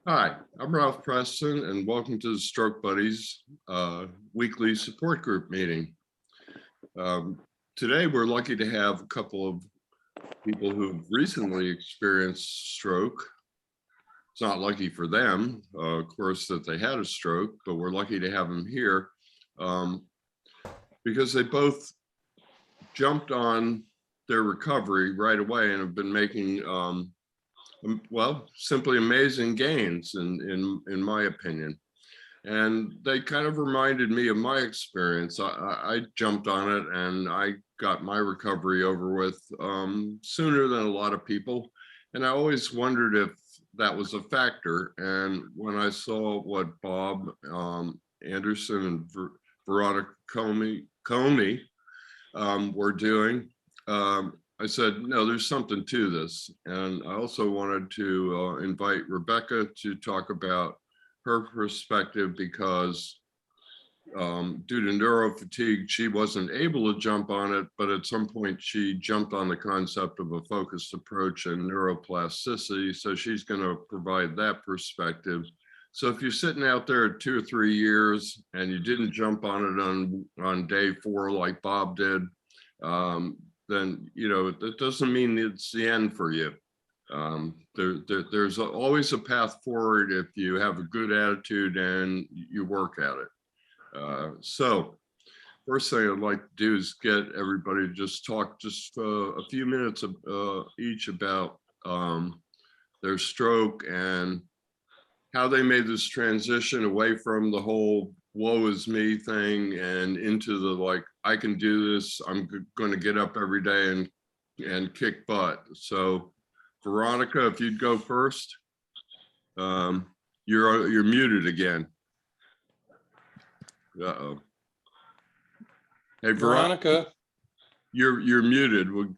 Hi, I'm Ralph Preston, and welcome to the Stroke Buddies weekly support group meeting. Today, we're lucky to have a couple of people who've recently experienced stroke. It's not lucky for them, of course, that they had a stroke, but we're lucky to have them here because they both jumped on their recovery right away and have been making well, simply amazing gains in my opinion. And they kind of reminded me of my experience. I jumped on it and I got my recovery over with sooner than a lot of people. And I always wondered if that was a factor. And when I saw what Bob Andersen and Veronica Coney were doing, I said, no, there's something to this. And I also wanted to invite Rebecca to talk about her perspective because due to neurofatigue, she wasn't able to jump on it, but at some point she jumped on the concept of a focused approach and neuroplasticity. So she's going to provide that perspective. So if you're sitting out there at 2 or 3 years and you didn't jump on it on day 4 like Bob did, then that doesn't mean it's the end for you. There's always a path forward if you have a good attitude and you work at it. So first thing I'd like to do is get everybody to just talk a few minutes each about their stroke and how they made this transition away from the whole woe is me thing and into the like, I can do this, I'm going to get up every day and kick butt. So Veronica, if you'd go first. You're muted again. Uh-oh. Hey, Veronica, you're muted. Veronica.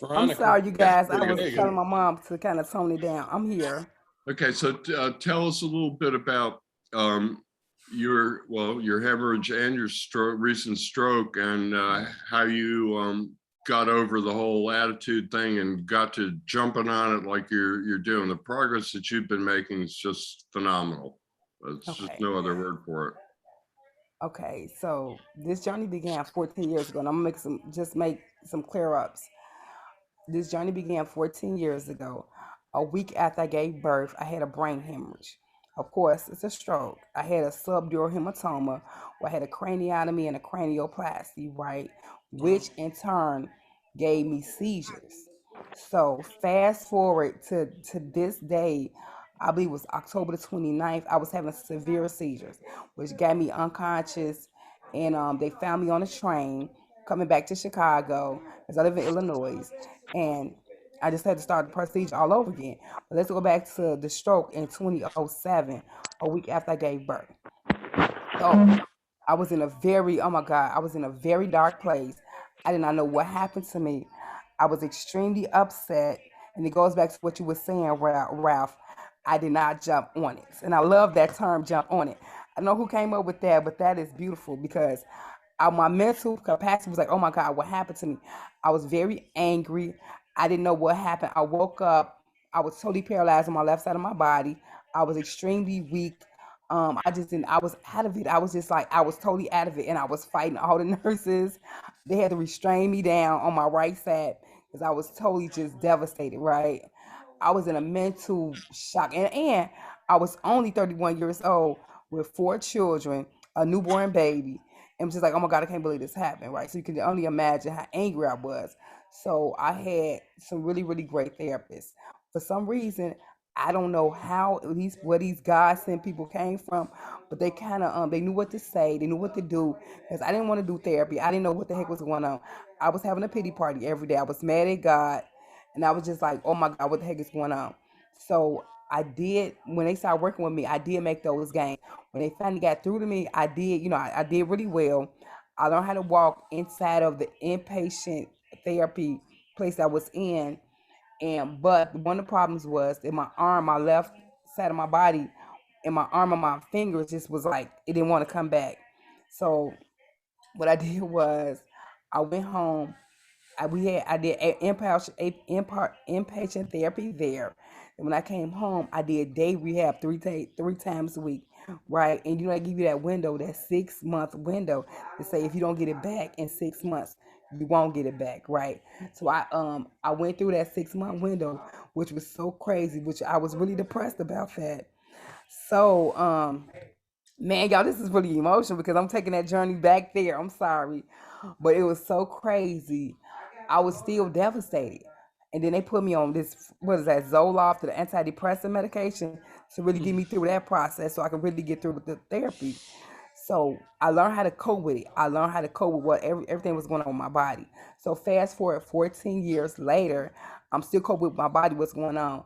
I'm sorry, you guys. I was telling my mom to kind of tone it down. I'm here. Okay, so tell us a little bit about your hemorrhage and your recent stroke and how you got over the whole attitude thing and got to jumping on it like you're doing. The progress that you've been making is just phenomenal. There's just no other word for it. Okay, so this journey began 14 years ago, and I'm gonna make some clear ups. This journey began 14 years ago. A week after I gave birth, I had a brain hemorrhage. Of course, it's a stroke. I had a subdural hematoma, where I had a craniotomy and a cranioplasty, right? Which in turn gave me seizures. So fast forward to this day, I believe it was October the 29th, I was having severe seizures, which got me unconscious. And they found me on a train coming back to Chicago because I live in Illinois. And I just had to start the procedure all over again. But let's go back to the stroke in 2007, a week after I gave birth. So I was in a very, oh my God, I was in a very dark place. I did not know what happened to me. I was extremely upset. And it goes back to what you were saying, Ralph. I did not jump on it. And I love that term, jump on it. I don't know who came up with that, but that is beautiful because my mental capacity was like, oh my God, what happened to me? I was very angry. I didn't know what happened. I woke up. I was totally paralyzed on my left side of my body. I was extremely weak. I just didn't, I was out of it. I was just like, I was totally out of it. And I was fighting all the nurses. They had to restrain me down on my right side because I was totally just devastated, right? I was in a mental shock. And I was only 31 years old with 4 children, a newborn baby. And was just like, oh my God, I can't believe this happened, right? So you can only imagine how angry I was. So I had some really, really great therapists. For some reason, I don't know how, at least where these God sent people came from, but they kind of they knew what to say, they knew what to do. Because I didn't want to do therapy. I didn't know what the heck was going on. I was having a pity party every day. I was mad at God, and I was just like, oh my God, what the heck is going on? So I did, when they started working with me, I did make those gains. When they finally got through to me, I did, I did really well. I learned how to walk inside of the inpatient therapy place I was in. And but one of the problems was in my arm, my left side of my body, and my arm and my fingers just was like it didn't want to come back. So what I did was I went home. I did inpatient therapy there. And when I came home, I did day rehab three times a week, right? And I give you that window, that 6 month window, to say if you don't get it back in 6 months, you won't get it back, right? So I went through that 6 month window, which was so crazy, which I was really depressed about that. So man, y'all, this is really emotional because I'm taking that journey back there. I'm sorry, but it was so crazy. I was still devastated. And then they put me on this, what is that, Zoloft, the antidepressant medication, to really get me through that process so I can really get through with the therapy. So I learned how to cope with it. I learned how to cope with everything was going on with my body. So fast forward 14 years later, I'm still coping with my body, what's going on.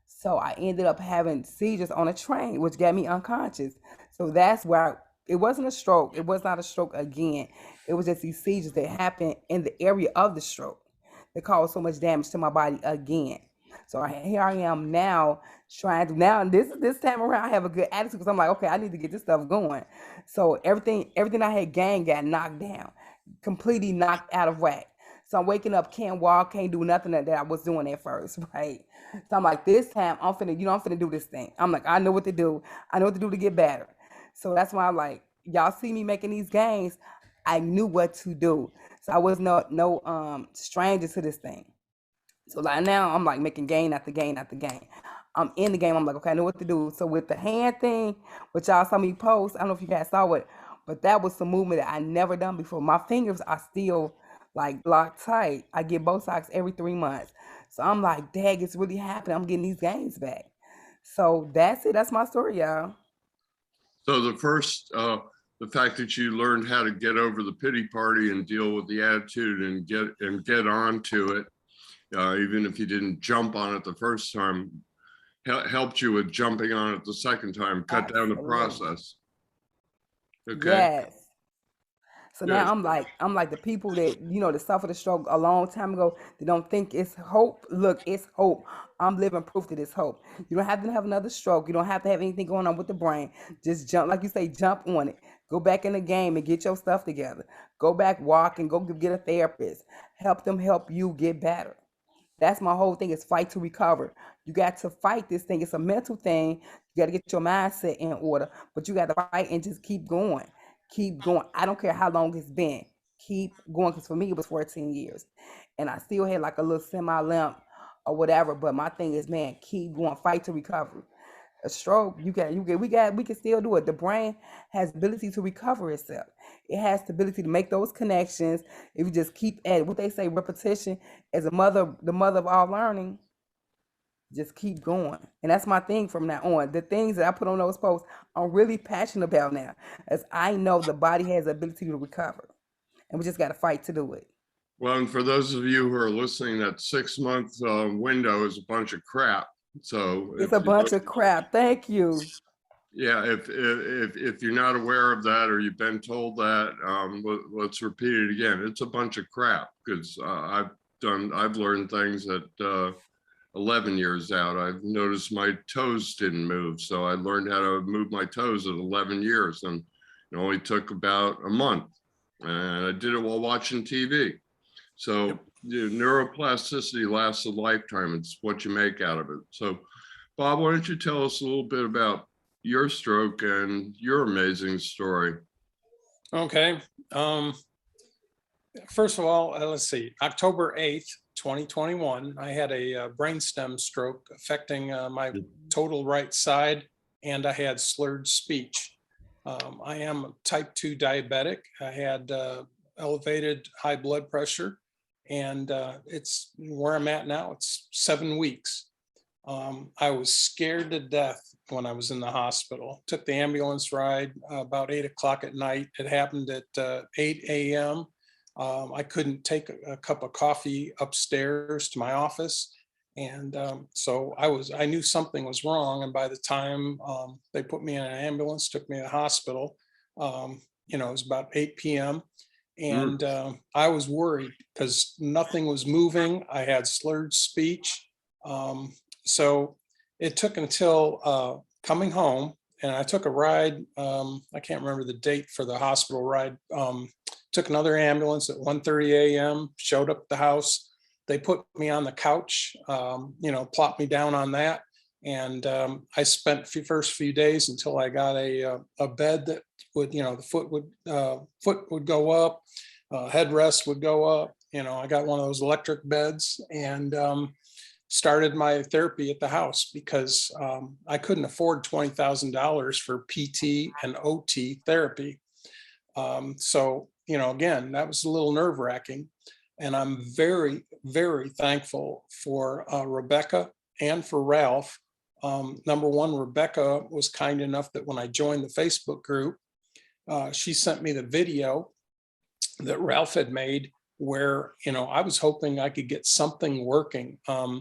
So I ended up having seizures on a train, which got me unconscious. So that's where it wasn't a stroke. It was not a stroke again. It was just these seizures that happened in the area of the stroke that caused so much damage to my body again. So here I am now trying to now this time around I have a good attitude because I'm like, okay, I need to get this stuff going. So everything I had gained got knocked down, completely knocked out of whack. So I'm waking up, can't walk, can't do nothing that I was doing at first, right? So I'm like, this time I'm finna do this thing. I'm like, I know what to do. I know what to do to get better. So that's why I'm like, y'all see me making these gains. I knew what to do. So I was no stranger to this thing. So like now I'm like making gain after gain after gain. I'm in the game. I'm like, okay, I know what to do. So with the hand thing, which y'all saw me post, I don't know if you guys saw it, but that was some movement that I never done before. My fingers are still like locked tight. I get Botox every 3 months. So I'm like, dang, it's really happening. I'm getting these gains back. So that's it. That's my story, y'all. So the fact that you learned how to get over the pity party and deal with the attitude and get on to it, even if you didn't jump on it the first time, helped you with jumping on it the second time, cut down the Absolutely. process. Okay, Yes. So good. now I'm like the people that that suffered a stroke a long time ago. They don't think it's hope. Look, it's hope. I'm living proof that it's hope. You don't have to have another stroke. You don't have to have anything going on with the brain. Just jump, like you say, jump on it. Go back in the game and get your stuff together. Go back, walk, and go get a therapist. Help them help you get better. That's my whole thing is fight to recover. You got to fight this thing. It's a mental thing. You got to get your mindset in order, but you got to fight and just keep going. Keep going. I don't care how long it's been. Keep going. Because for me, it was 14 years. And I still had like a little semi limp or whatever. But my thing is, man, keep going. Fight to recover. A stroke, we can still do it. The brain has ability to recover itself. It has the ability to make those connections. If you just keep at it, what they say, repetition as the mother of all learning. Just keep going, and that's my thing from now on. The things that I put on those posts, I'm really passionate about now, as I know the body has the ability to recover, and we just got to fight to do it. Well, and for those of you who are listening, that 6 month window is a bunch of crap. So It's a bunch of crap. Thank you. yeah, if you're not aware of that or you've been told that, let's repeat it again. It's a bunch of crap because I've learned things at 11 years out. I've noticed my toes didn't move, so I learned how to move my toes at 11 years, and it only took about a month. And I did it while watching TV. So neuroplasticity lasts a lifetime. It's what you make out of it. So, Bob, why don't you tell us a little bit about your stroke and your amazing story? Okay. First of all, let's see. October 8th, 2021, I had a brainstem stroke affecting my total right side, and I had slurred speech. I am type 2 diabetic. I had elevated high blood pressure, and it's where I'm at now. It's 7 weeks. I was scared to death when I was in the hospital. Took the ambulance ride about 8 o'clock at night. It happened at 8 a.m. I couldn't take a cup of coffee upstairs to my office. And so I knew something was wrong. And by the time they put me in an ambulance, took me to the hospital, it was about 8 p.m. And I was worried because nothing was moving. I had slurred speech. So it took until coming home, and I took a ride. I can't remember the date for the hospital ride. Took another ambulance at 1:30 a.m., showed up at the house. They put me on the couch, plopped me down on that. And I spent the first few days until I got a bed that would, the foot would go up, headrest would go up. I got one of those electric beds, and started my therapy at the house because I couldn't afford $20,000 for PT and OT therapy. So, again, that was a little nerve wracking. And I'm very, very thankful for Rebecca and for Ralph. Number one, Rebecca was kind enough that when I joined the Facebook group, she sent me the video that Ralph had made where, I was hoping I could get something working.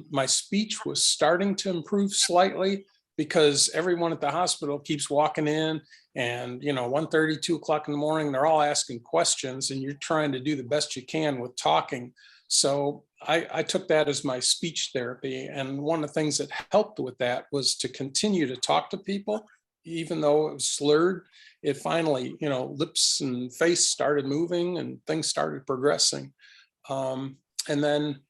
My speech was starting to improve slightly because everyone at the hospital keeps walking in and, 1:30, 2 o'clock in the morning, they're all asking questions and you're trying to do the best you can with talking. So I took that as my speech therapy. And one of the things that helped with that was to continue to talk to people, even though it was slurred. It finally, lips and face started moving and things started progressing. And then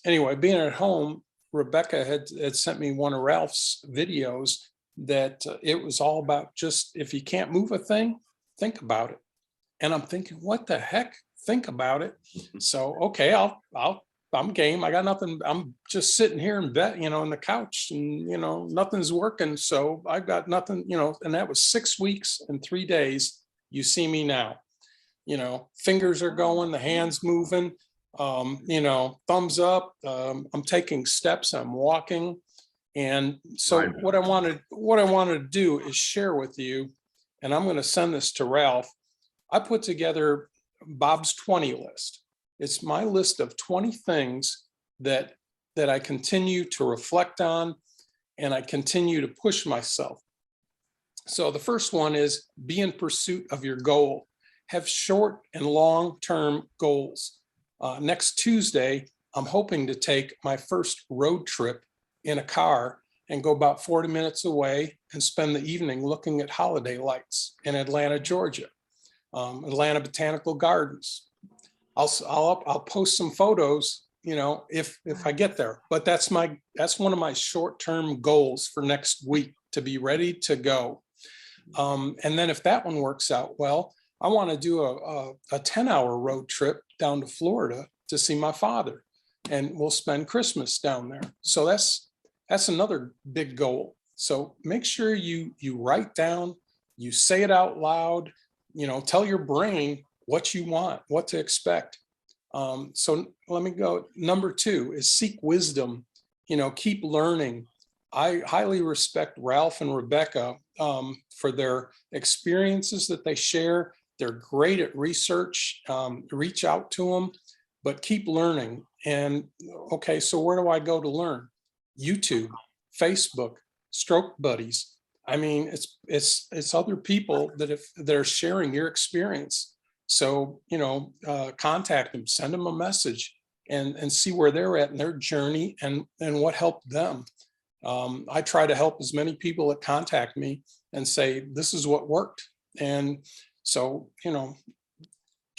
anyway, being at home, Rebecca had sent me one of Ralph's videos that it was all about just, if you can't move a thing, think about it. And I'm thinking, what the heck? Think about it. So, okay, I'm game. I got nothing. I'm just sitting here in bed, on the couch and, nothing's working. So I've got nothing, and that was 6 weeks and 3 days. You see me now, fingers are going, the hands moving, thumbs up. I'm taking steps, I'm walking. And so Right. what I wanted to do is share with you, and I'm going to send this to Ralph. I put together Bob's 20 list. It's my list of 20 things that I continue to reflect on and I continue to push myself. So the first one is be in pursuit of your goal. Have short and long-term goals. Next Tuesday, I'm hoping to take my first road trip in a car and go about 40 minutes away and spend the evening looking at holiday lights in Atlanta, Georgia. Atlanta Botanical Gardens. I'll post some photos, if I get there. But that's one of my short-term goals for next week, to be ready to go. And then if that one works out well, I want to do a 10-hour road trip down to Florida to see my father, and we'll spend Christmas down there. So that's another big goal. So make sure you write down, you say it out loud. Tell your brain what you want, what to expect. So let me go. Number 2 is seek wisdom, keep learning. I highly respect Ralph and Rebecca for their experiences that they share. They're great at research. Reach out to them, but keep learning. And okay, so where do I go to learn? YouTube, Facebook, Stroke Buddies. I mean, it's other people that are sharing your experience. So, contact them, send them a message and see where they're at in their journey and what helped them. I try to help as many people that contact me and say, this is what worked. And so,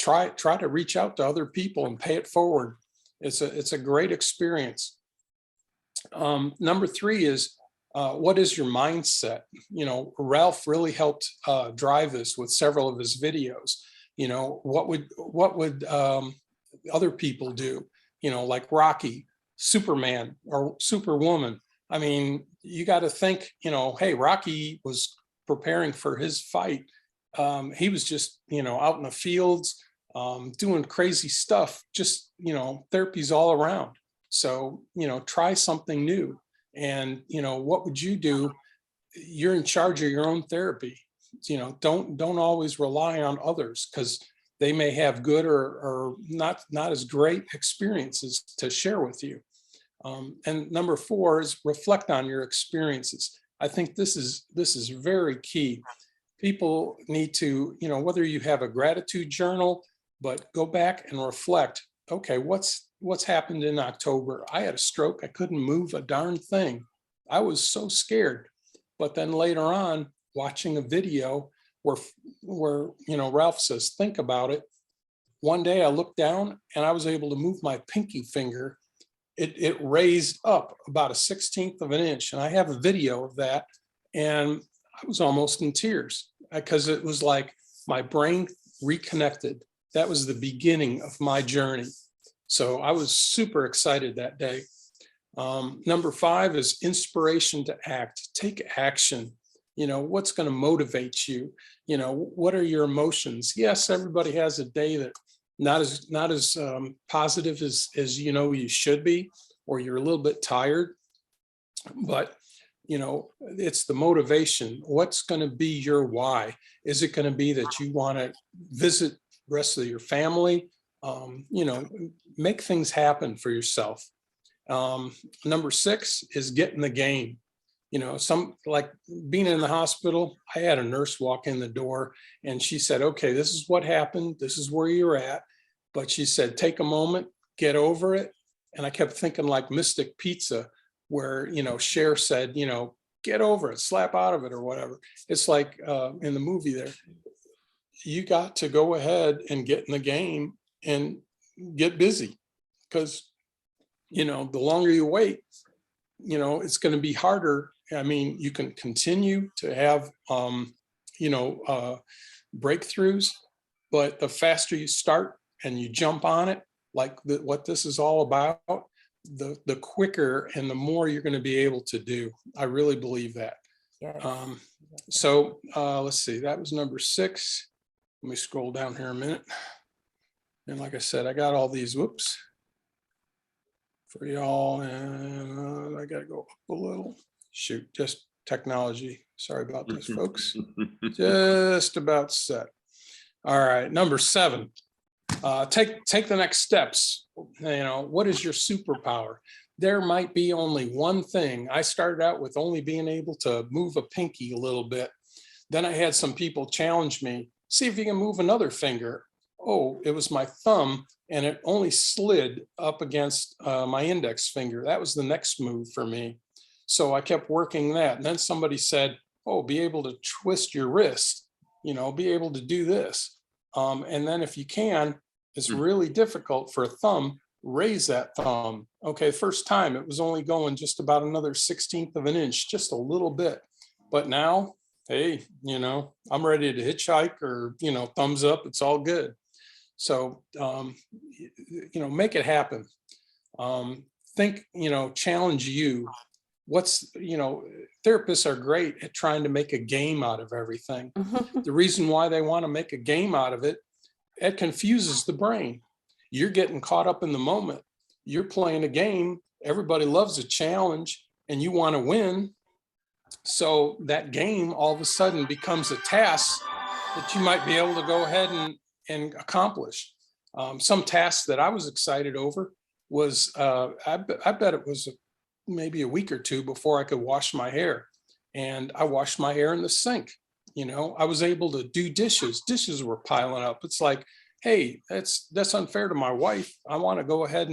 try to reach out to other people and pay it forward. It's a great experience. Number 3 is, what is your mindset? Ralph really helped drive this with several of his videos. What would other people do? Like Rocky, Superman, or Superwoman. I mean, you got to think, hey, Rocky was preparing for his fight. He was just, out in the fields, doing crazy stuff, just, therapies all around. So, try something new. And, what would you do? You're in charge of your own therapy. Don't always rely on others, because they may have good or not as great experiences to share with you. And number 4 is reflect on your experiences. I think this is very key. People need to, whether you have a gratitude journal, but go back and reflect. Okay, what's happened in October? I had a stroke. I couldn't move a darn thing. I was so scared. But then later on, watching a video where Ralph says, think about it. One day I looked down and I was able to move my pinky finger it raised up about a 1/16 of an inch. And I have a video of that. And I was almost in tears because it was like my brain reconnected. That was the beginning of my journey. So I was super excited that day. Number 5 is inspiration to act. Take action. You know, what's going to motivate you? You know, what are your emotions? Yes, everybody has a day that not as positive as you know you should be, or you're a little bit tired. But you know, it's the motivation. What's going to be your why? Is it going to be that you want to visit the rest of your family? You know, make things happen for yourself. Number 6 is get in the game. You know, some like being in the hospital, I had a nurse walk in the door and she said, okay, this is what happened. This is where you're at. But she said, take a moment, get over it. And I kept thinking like Mystic Pizza, where, you know, Cher said, you know, get over it, slap out of it or whatever. It's like in the movie there, you got to go ahead and get in the game and get busy, because, you know, the longer you wait, you know, it's going to be harder. I mean, you can continue to have, you know, breakthroughs, but the faster you start and you jump on it, like what this is all about, the quicker and the more you're going to be able to do. I really believe that. Yes. So let's see, that was number 6. Let me scroll down here a minute. And like I said, I got all these, whoops, for y'all, and I got to go up a little. Shoot, just technology. Sorry about this, folks. Just about set. All right, number 7. Take the next steps. You know, what is your superpower? There might be only one thing. I started out with only being able to move a pinky a little bit. Then I had some people challenge me, see if you can move another finger. Oh, it was my thumb, and it only slid up against my index finger. That was the next move for me. So I kept working that. And then somebody said, oh, be able to twist your wrist, you know, be able to do this. And then if you can, it's really difficult for a thumb, raise that thumb. Okay, first time it was only going just about another 1/16 of an inch, just a little bit. But now, hey, you know, I'm ready to hitchhike or, you know, thumbs up, it's all good. So, you know, make it happen. Think, you know, challenge you. What's, you know, therapists are great at trying to make a game out of everything. The reason why they want to make a game out of it, it confuses the brain. You're getting caught up in the moment. You're playing a game. Everybody loves a challenge and you want to win. So that game all of a sudden becomes a task that you might be able to go ahead and accomplish. Some tasks that I was excited over was, I bet it was maybe a week or two before I could wash my hair. And I washed my hair in the sink. You know, I was able to do dishes. Dishes were piling up. It's like, hey, that's unfair to my wife. I want to go ahead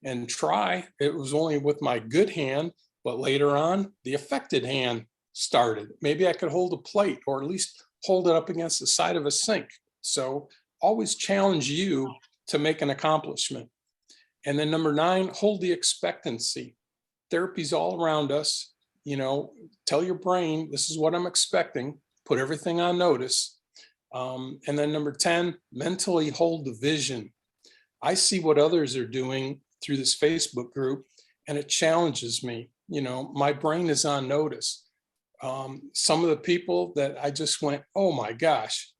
and try. It was only with my good hand, but later on, the affected hand started. Maybe I could hold a plate or at least hold it up against the side of a sink. So always challenge you to make an accomplishment. And then number 9, hold the expectancy. Therapy's all around us. You know, tell your brain, this is what I'm expecting. Put everything on notice. And then number 10, mentally hold the vision. I see what others are doing through this Facebook group, and it challenges me. You know, my brain is on notice. Some of the people that I just went, oh my gosh,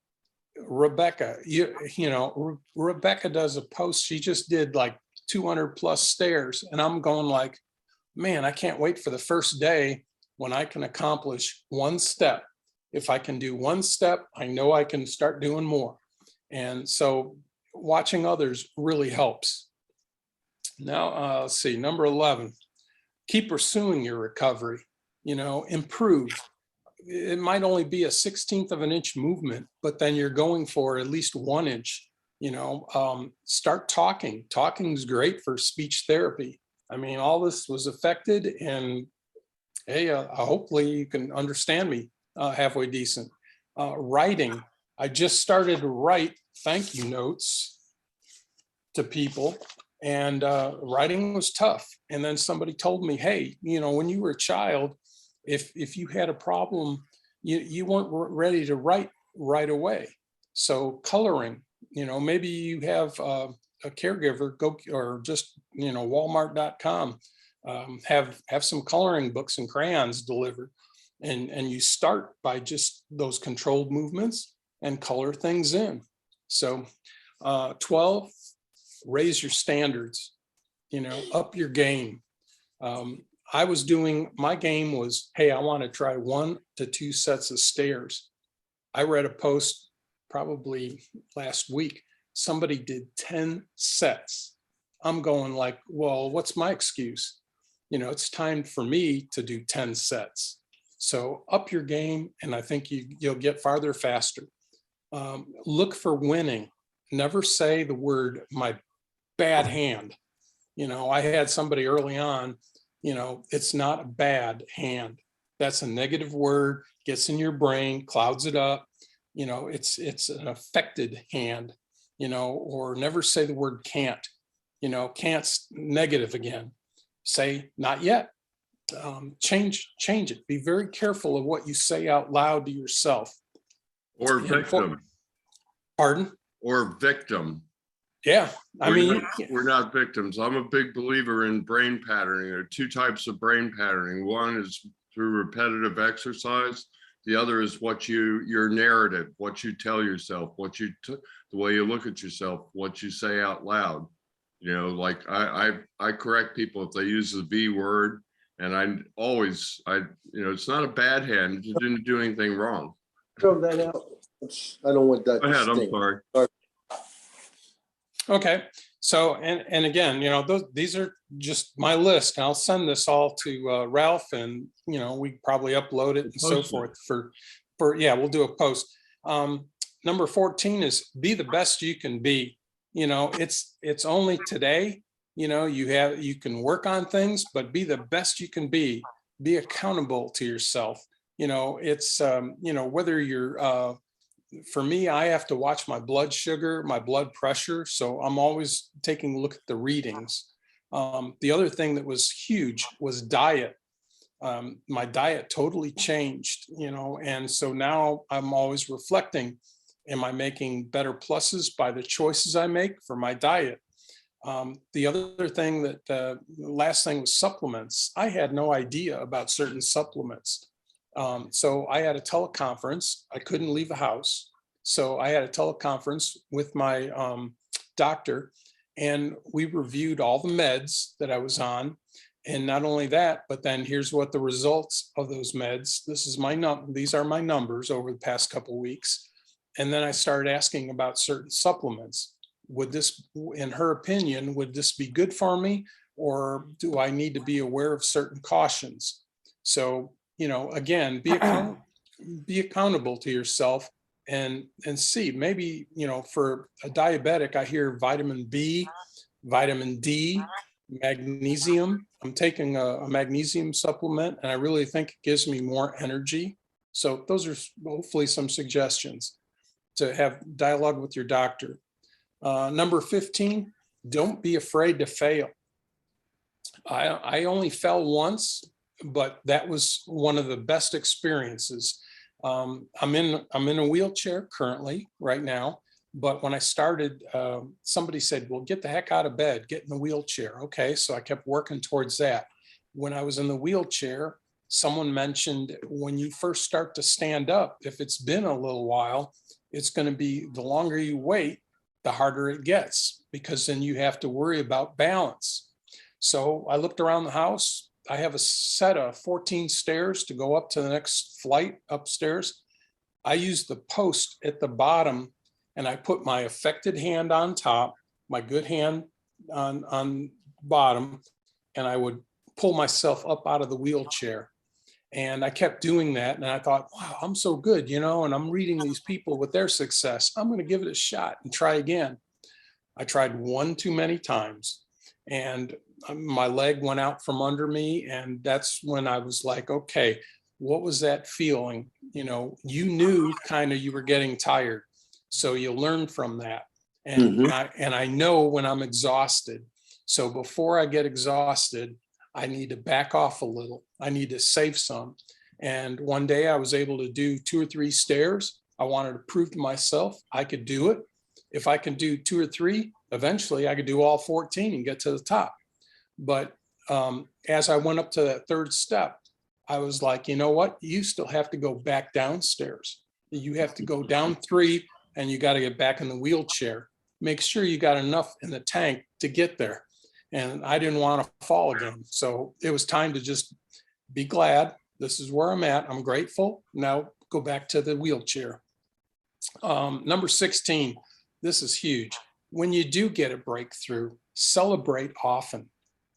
Rebecca, you know, Rebecca does a post. She just did like 200 plus stairs. And I'm going like, man, I can't wait for the first day when I can accomplish one step. If I can do one step, I know I can start doing more. And so watching others really helps. Now, let's see, number 11, keep pursuing your recovery, you know, improve. It might only be a 1/16 of an inch movement, but then you're going for at least 1 inch, you know, start talking. Talking is great for speech therapy. I mean, all this was affected, and hey, hopefully you can understand me halfway decent. Writing, I just started to write thank you notes to people. and writing was tough. And then somebody told me, hey, when you were a child, if you had a problem, you weren't ready to write right away. So coloring, maybe you have a caregiver, go, or just, walmart.com, have some coloring books and crayons delivered. And you start by just those controlled movements and color things in. So 12, raise your standards, up your game. My game was, hey, I want to try 1 to 2 sets of stairs. I read a post probably last week. Somebody did 10 sets. I'm going like, well, what's my excuse? It's time for me to do 10 sets. So up your game, and I think you'll get farther faster. Look for winning. Never say the word, my bad hand. I had somebody early on, it's not a bad hand. That's a negative word, gets in your brain, clouds it up. It's an affected hand, or never say the word can't. Can't's negative again. Say not yet. Change it. Be very careful of what you say out loud to yourself. Or victim. Pardon? Or victim. Yeah, we're not victims. I'm a big believer in brain patterning. There are 2 types of brain patterning. One is through repetitive exercise. The other is your narrative, what you tell yourself, the way you look at yourself, what you say out loud. Like I correct people if they use the V word, and it's not a bad hand. You didn't do anything wrong. Throw that out. I don't want that. Go ahead. I'm sorry. Okay. So, and again, these are just my list. And I'll send this all to Ralph, and, we probably upload it and so forth yeah, we'll do a post. Number 14 is be the best you can be. It's only today, you can work on things, but be the best you can be accountable to yourself. It's, whether you're, for me, I have to watch my blood sugar, my blood pressure. So I'm always taking a look at the readings. The other thing that was huge was diet. My diet totally changed, and so now I'm always reflecting, am I making better pluses by the choices I make for my diet? The other thing the last thing was supplements. I had no idea about certain supplements. So I had a teleconference. I couldn't leave the house. So I had a teleconference with my doctor, and we reviewed all the meds that I was on. And not only that, but then here's what the results of those meds. These are my numbers over the past couple of weeks. And then I started asking about certain supplements. Would this, in her opinion, would this be good for me? Or do I need to be aware of certain cautions? So, again, be accountable to yourself and see, maybe, for a diabetic, I hear vitamin B, vitamin D, magnesium. I'm taking a magnesium supplement, and I really think it gives me more energy. So those are hopefully some suggestions to have dialogue with your doctor. Number 15, don't be afraid to fail. I only fell once, but that was one of the best experiences. I'm in a wheelchair currently right now, but when I started, somebody said, well, get the heck out of bed, get in the wheelchair. Okay, so I kept working towards that. When I was in the wheelchair, someone mentioned when you first start to stand up, if it's been a little while, it's going to be, the longer you wait, the harder it gets, because then you have to worry about balance. So I looked around the house. I have a set of 14 stairs to go up to the next flight upstairs. I used the post at the bottom, and I put my affected hand on top, my good hand on bottom, and I would pull myself up out of the wheelchair. And I kept doing that. And I thought, wow, I'm so good, and I'm reading these people with their success. I'm going to give it a shot and try again. I tried one too many times, and my leg went out from under me. And that's when I was like, okay, what was that feeling? You knew kind of you were getting tired. So you learn from that. And I know when I'm exhausted. So before I get exhausted, I need to back off a little. I need to save some. And one day I was able to do 2 or 3 stairs. I wanted to prove to myself I could do it. If I can do 2 or 3, eventually I could do all 14 and get to the top. But as I went up to that 3rd step, I was like, you know what? You still have to go back downstairs. You have to go down 3 and you got to get back in the wheelchair. Make sure you got enough in the tank to get there. And I didn't want to fall again. So it was time to just be glad. This is where I'm at. I'm grateful. Now go back to the wheelchair. Number 16, this is huge. When you do get a breakthrough, celebrate often.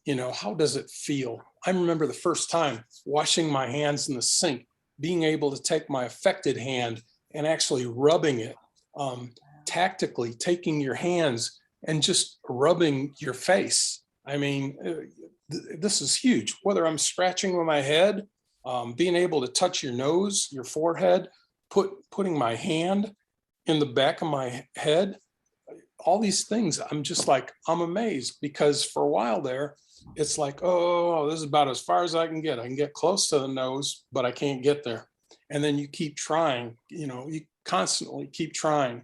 You know, how does it feel? I remember the first time washing my hands in the sink, being able to take my affected hand and actually rubbing it, tactically taking your hands and just rubbing your face. I mean, this is huge. Whether I'm scratching with my head, being able to touch your nose, your forehead, putting my hand in the back of my head, all these things, I'm just like, I'm amazed, because for a while there, it's like, oh, this is about as far as I can get. I can get close to the nose, but I can't get there. And then you keep trying, you know, you constantly keep trying.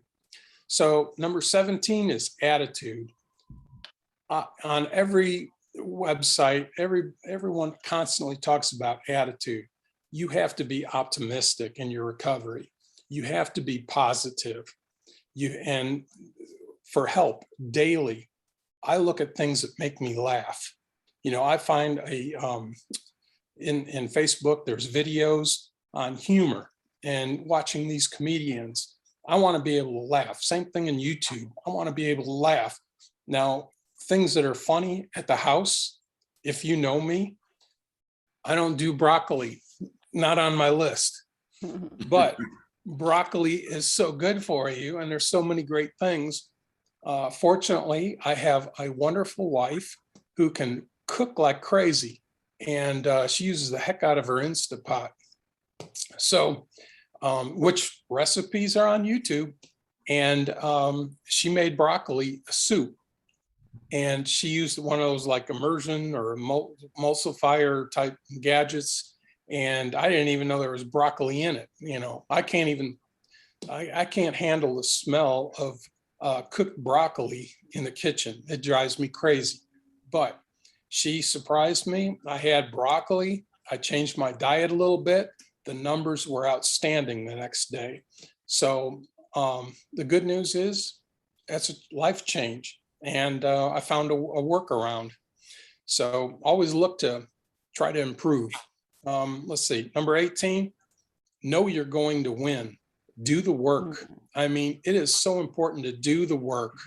So number 17 is attitude. On every website, everyone constantly talks about attitude. You have to be optimistic in your recovery. You have to be positive. And for help daily, I look at things that make me laugh. You know, I find in Facebook, there's videos on humor and watching these comedians. I want to be able to laugh. Same thing in YouTube. I want to be able to laugh. Now, things that are funny at the house, if you know me, I don't do broccoli, not on my list. But broccoli is so good for you, and there's so many great things. Fortunately, I have a wonderful wife who can cook like crazy, and she uses the heck out of her Instapot. So, which recipes are on YouTube, and she made broccoli soup, and she used one of those like immersion or emulsifier type gadgets, and I didn't even know there was broccoli in it. You know, I can't handle the smell of cooked broccoli in the kitchen. It drives me crazy. But she surprised me. I had broccoli. I changed my diet a little bit. The numbers were outstanding the next day. So the good news is that's a life change. And I found a workaround. So always look to try to improve. Let's see, number 18, know you're going to win. Do the work. I mean, it is so important to do the work,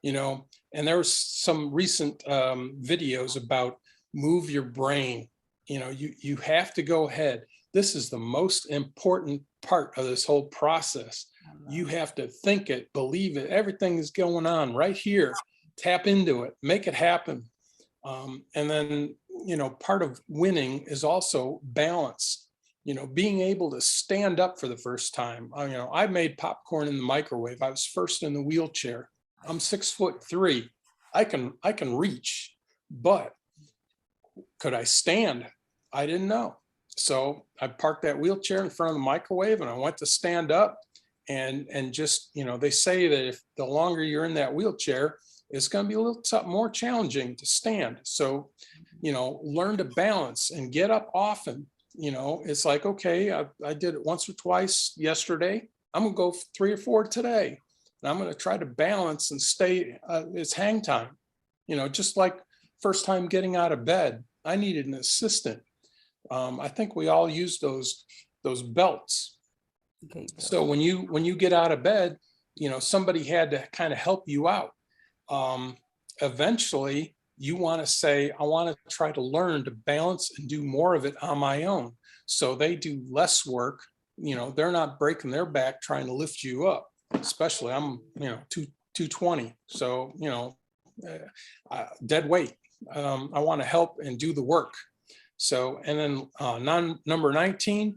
you know, and there was some recent videos about move your brain. You know, you have to go ahead. This is the most important part of this whole process. You have to think it, believe it. Everything is going on right here. Tap into it, make it happen. And then, you know, part of winning is also balance. You know, being able to stand up for the first time. You know, I made popcorn in the microwave. I was first in the wheelchair. I'm 6'3". I can reach, but could I stand? I didn't know. So I parked that wheelchair in front of the microwave and I went to stand up, and just, you know, they say that if the longer you're in that wheelchair, it's going to be a little more challenging to stand. So, you know, learn to balance and get up often. You know, it's like, okay, I did it once or twice yesterday. I'm going to go 3 or 4 today. And I'm going to try to balance and stay, it's hang time. You know, just like first time getting out of bed, I needed an assistant. I think we all use those belts. Okay. So when you get out of bed, you know, somebody had to kind of help you out. Eventually you want to say, I want to try to learn to balance and do more of it on my own. So they do less work. You know, they're not breaking their back trying to lift you up, especially I'm, you know, 220. So, you know, dead weight. I want to help and do the work. So, and then number 19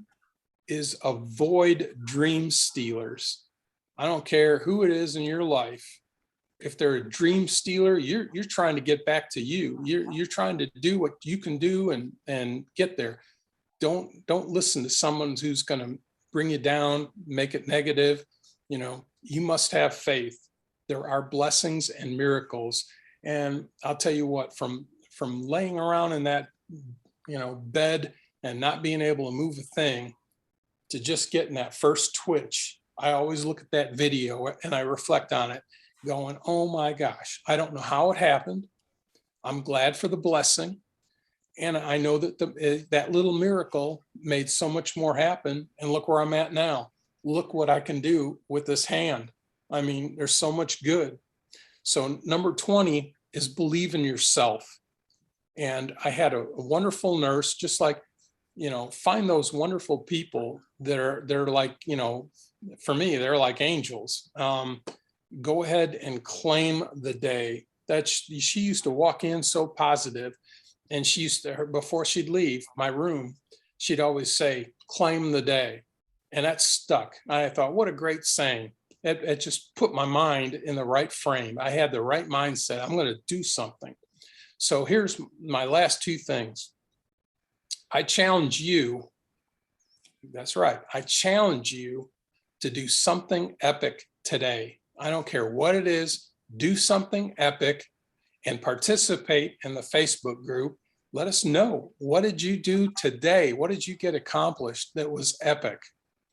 is avoid dream stealers. I don't care who it is in your life. if they're a dream stealer, you're trying to get back to you. You're trying to do what you can do and get there. Don't listen to someone who's going to bring you down, make it negative. You know, you must have faith. There are blessings and miracles. And I'll tell you what, from laying around in that, you know, bed and not being able to move a thing to just getting that first twitch, I always look at that video and I reflect on it going, oh my gosh, I don't know how it happened. I'm glad for the blessing. And I know that that little miracle made so much more happen. And look where I'm at now. Look what I can do with this hand. I mean, there's so much good. So number 20 is believe in yourself. And I had a wonderful nurse, just like, you know, find those wonderful people that they're like, you know, for me, they're like angels. Go ahead and claim the day. That she used to walk in so positive, and she used to, before she'd leave my room, she'd always say, claim the day. And that stuck. I thought, what a great saying. It just put my mind in the right frame. I had the right mindset. I'm going to do something. So here's my last two things. I challenge you. That's right. I challenge you to do something epic today. I don't care what it is, do something epic and participate in the Facebook group. Let us know, what did you do today? What did you get accomplished that was epic?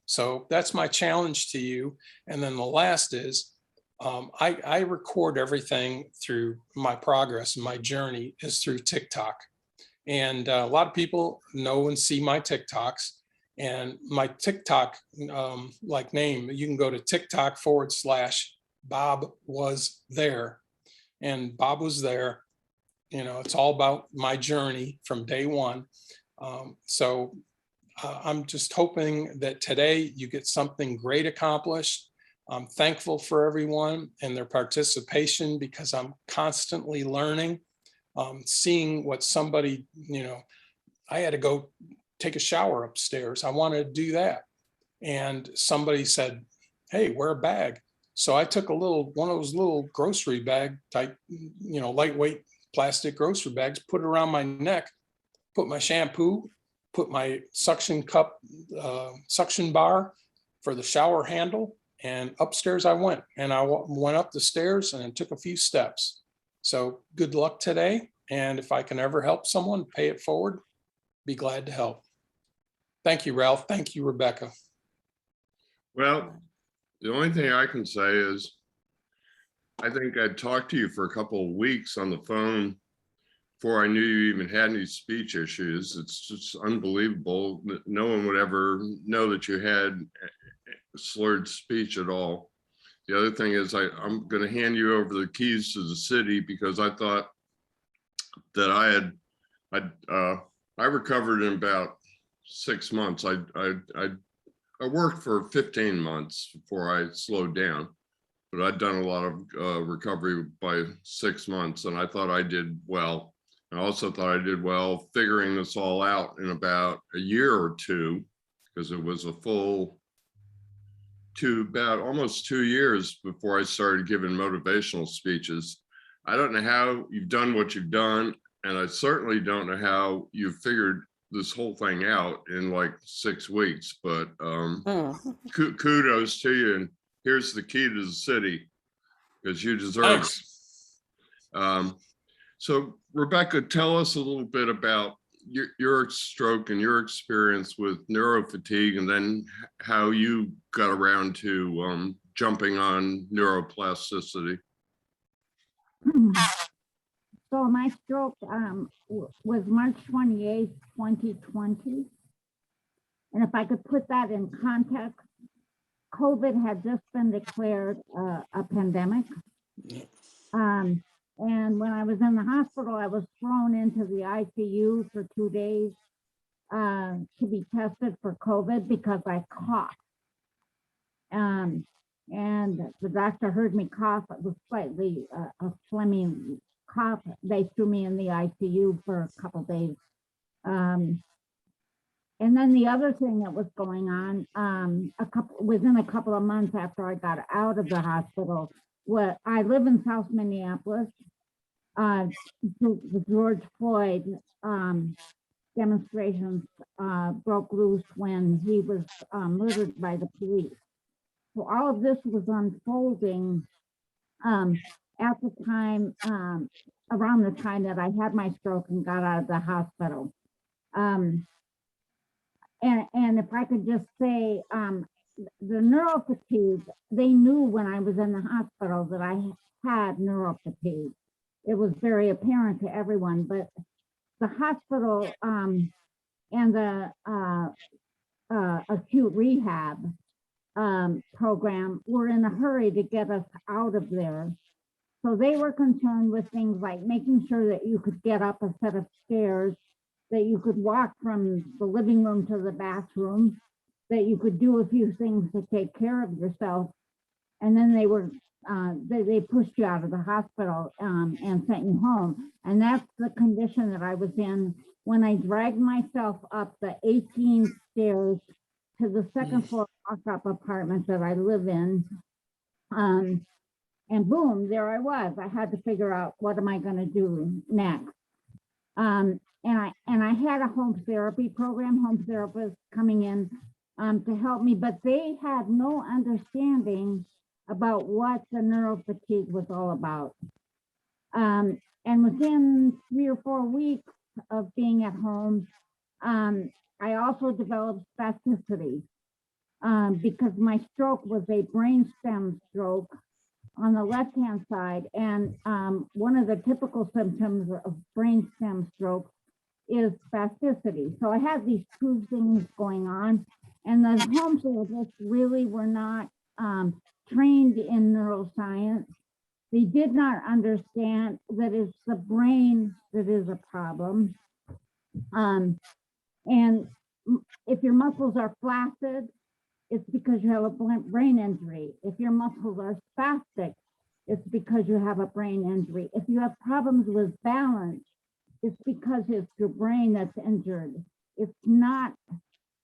So that's my challenge to you. And then the last is, I record everything through my progress and my journey is through TikTok. And a lot of people know and see my TikToks. And my TikTok like name, you can go to TikTok/Bob was there. And Bob was there. You know, it's all about my journey from day one. I'm just hoping that today you get something great accomplished. I'm thankful for everyone and their participation because I'm constantly learning, seeing what somebody, you know, I had to go take a shower upstairs. I wanted to do that. And somebody said, hey, wear a bag. So I took one of those little grocery bag type, you know, lightweight plastic grocery bags, put it around my neck, put my shampoo, put my suction cup, suction bar for the shower handle, and upstairs I went. And I went up the stairs and took a few steps. So good luck today. And if I can ever help someone, pay it forward, be glad to help. Thank you, Ralph. Thank you, Rebecca. Well, the only thing I can say is, I think I talked to you for a couple of weeks on the phone before I knew you even had any speech issues. It's just unbelievable that no one would ever know that you had slurred speech at all. The other thing is, I'm going to hand you over the keys to the city because I thought that I recovered in about 6 months. I worked for 15 months before I slowed down, but I'd done a lot of recovery by 6 months, and I thought I did well. I also thought I did well figuring this all out in about a year or two, because it was a full almost 2 years before I started giving motivational speeches. I don't know how you've done what you've done, and I certainly don't know how you've figured this whole thing out in like 6 weeks, but kudos to you. And here's the key to the city, because you deserve it. So Rebecca, tell us a little bit about your stroke and your experience with neurofatigue, and then how you got around to jumping on neuroplasticity. So my stroke was March 28th, 2020. And if I could put that in context, COVID had just been declared a pandemic. And when I was in the hospital, I was thrown into the ICU for 2 days to be tested for COVID because I coughed. And the doctor heard me cough. It was slightly a phlegmy cough. They threw me in the ICU for a couple days. And then the other thing that was going on, within a couple of months after I got out of the hospital, I live in South Minneapolis. The George Floyd demonstrations broke loose when he was murdered by the police. So all of this was unfolding at the time, around the time that I had my stroke and got out of the hospital. And if I could just say, the neural fatigue, they knew when I was in the hospital that I had neural fatigue. It was very apparent to everyone, but the hospital and the acute rehab program were in a hurry to get us out of there. So they were concerned with things like making sure that you could get up a set of stairs, that you could walk from the living room to the bathroom, that you could do a few things to take care of yourself. And then they pushed you out of the hospital and sent you home. And that's the condition that I was in when I dragged myself up the 18 stairs to the second floor walk-up apartment that I live in. And boom, there I was. I had to figure out, what am I going to do next? And I had a home therapy program, home therapists coming in to help me, but they had no understanding about what the neural fatigue was all about. And within 3 or 4 weeks of being at home, I also developed spasticity because my stroke was a brainstem stroke on the left-hand side. And one of the typical symptoms of brainstem stroke is spasticity. So I had these two things going on, and the home therapists really were not trained in neuroscience. They did not understand that it's the brain that is a problem. And if your muscles are flaccid, it's because you have a brain injury. If your muscles are spastic, it's because you have a brain injury. If you have problems with balance, it's because it's your brain that's injured. It's not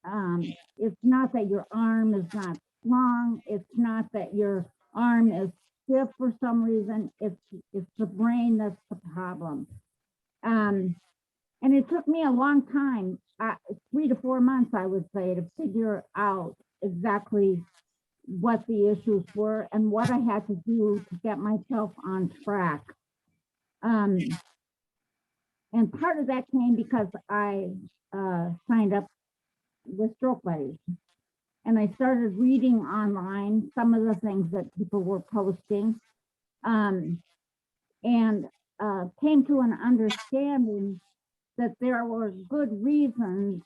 that your arm is not strong. It's not that your arm is stiff for some reason. It's the brain that's the problem. And it took me a long time, 3 to 4 months, I would say, to figure out exactly what the issues were and what I had to do to get myself on track. And part of that came because I signed up with Stroke Buddies. And I started reading online some of the things that people were posting, and came to an understanding that there were good reasons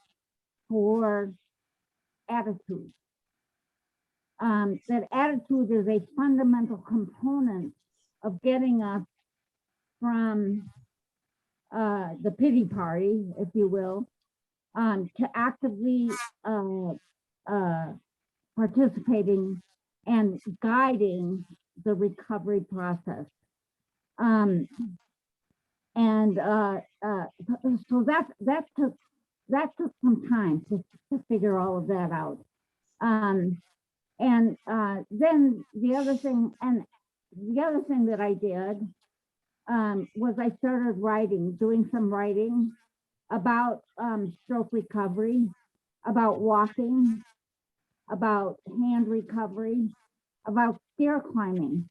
for attitude. That attitude is a fundamental component of getting us from the pity party, if you will, to actively participating and guiding the recovery process. So that took some time to figure all of that out. Then the other thing that I did was I started doing some writing about stroke recovery, about walking, about hand recovery, about stair climbing.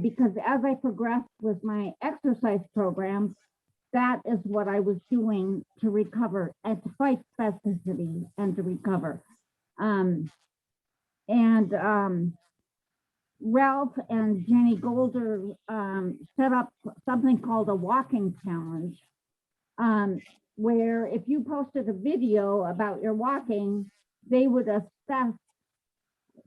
Because as I progressed with my exercise program, that is what I was doing to recover and to fight spasticity and to recover. Ralph and Jenny Golder set up something called a walking challenge, where if you posted a video about your walking, they would assess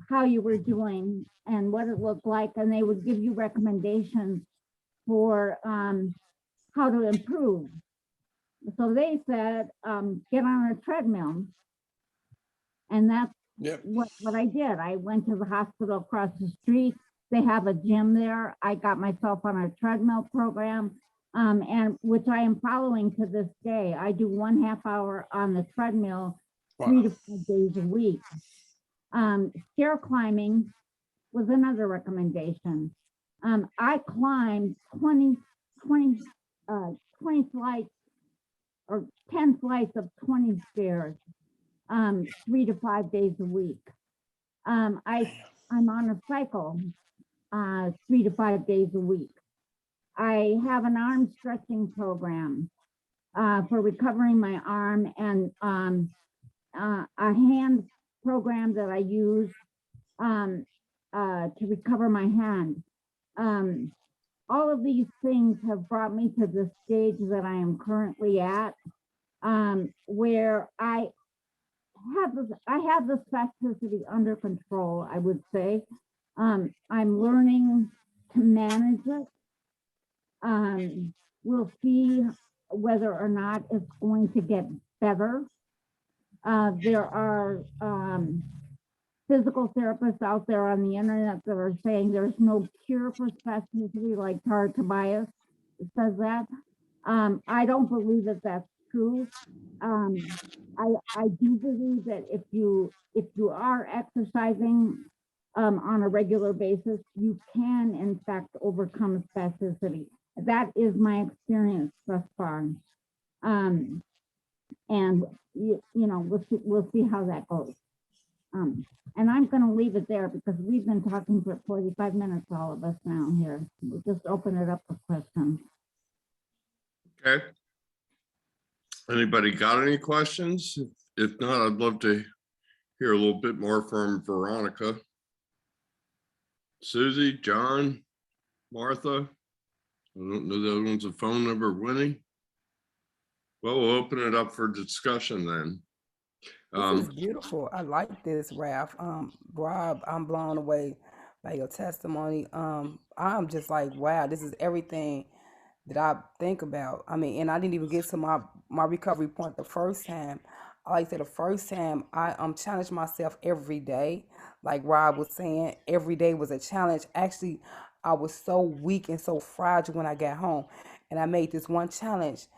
how you were doing and what it looked like, and they would give you recommendations for how to improve. So they said, get on a treadmill. And that's what I did. I went to the hospital across the street. They have a gym there. I got myself on a treadmill program. and which I am following to this day. I do 1/2 hour on the treadmill 3 to 5 days a week. Stair climbing was another recommendation. I climbed 20 flights or 10 flights of 20 stairs, 3 to 5 days a week. I'm on a cycle, 3 to 5 days a week. I have an arm stretching program for recovering my arm, and a hand program that I use to recover my hand. All of these things have brought me to the stage that I am currently at, where I have the spasticity under control, I would say. I'm learning to manage it. We'll see whether or not it's going to get better. There are physical therapists out there on the internet that are saying there's no cure for spasticity, like Tara Tobias says that. I don't believe that that's true. I do believe that if you are exercising on a regular basis, you can in fact overcome spasticity. That is my experience thus far. And you know, we'll see how that goes. And I'm going to leave it there because we've been talking for 45 minutes, all of us now here. We'll just open it up for questions. Okay. Anybody got any questions? If not, I'd love to hear a little bit more from Veronica. Susie, John, Martha. I don't know the other one's a phone number, Winnie. Well, we'll open it up for discussion then. This is beautiful. I like this, Ralph. Rob, I'm blown away by your testimony. I'm just like, wow, this is everything that I think about. I mean, and I didn't even get to my recovery point the first time. I like to say the first time I challenged myself every day. Like Rob was saying, every day was a challenge. Actually, I was so weak and so fragile when I got home. And I made this one challenge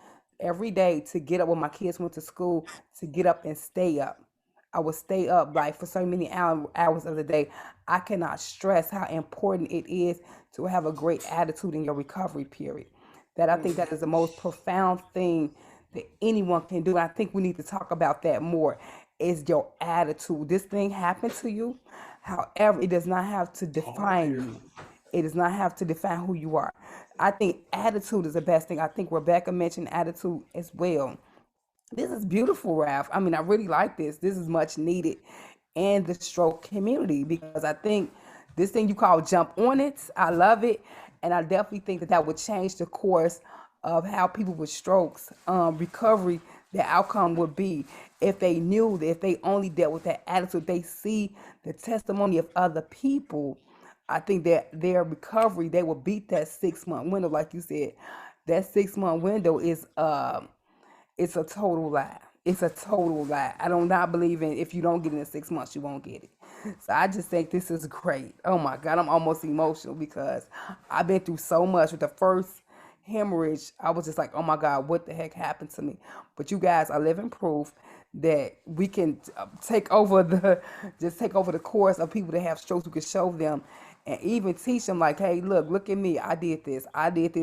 every day to get up when my kids went to school, to get up and stay up. I would stay up like for so many hours of the day. I cannot stress how important it is to have a great attitude in your recovery period. That I think that is the most profound thing that anyone can do. And I think we need to talk about that more, is your attitude. This thing happened to you. However, it does not have to define you. It does not have to define who you are. I think attitude is the best thing. I think Rebecca mentioned attitude as well. This is beautiful, Ralph. I mean, I really like this. This is much needed in the stroke community, because I think this thing you call jump on it, I love it. And I definitely think that would change the course of how people with strokes recovery, the outcome would be if they knew that if they only dealt with that attitude, they see the testimony of other people. I think that their recovery, they will beat that 6-month window. Like you said, that 6-month window is it's a total lie. It's a total lie. I do not believe in if you don't get it in 6 months, you won't get it. So I just think this is great. Oh my God, I'm almost emotional because I've been through so much. With the first hemorrhage, I was just like, oh my God, what the heck happened to me? But you guys are living proof that we can take over the course of people that have strokes. We can show them and even teach them like, hey, look at me. I did this.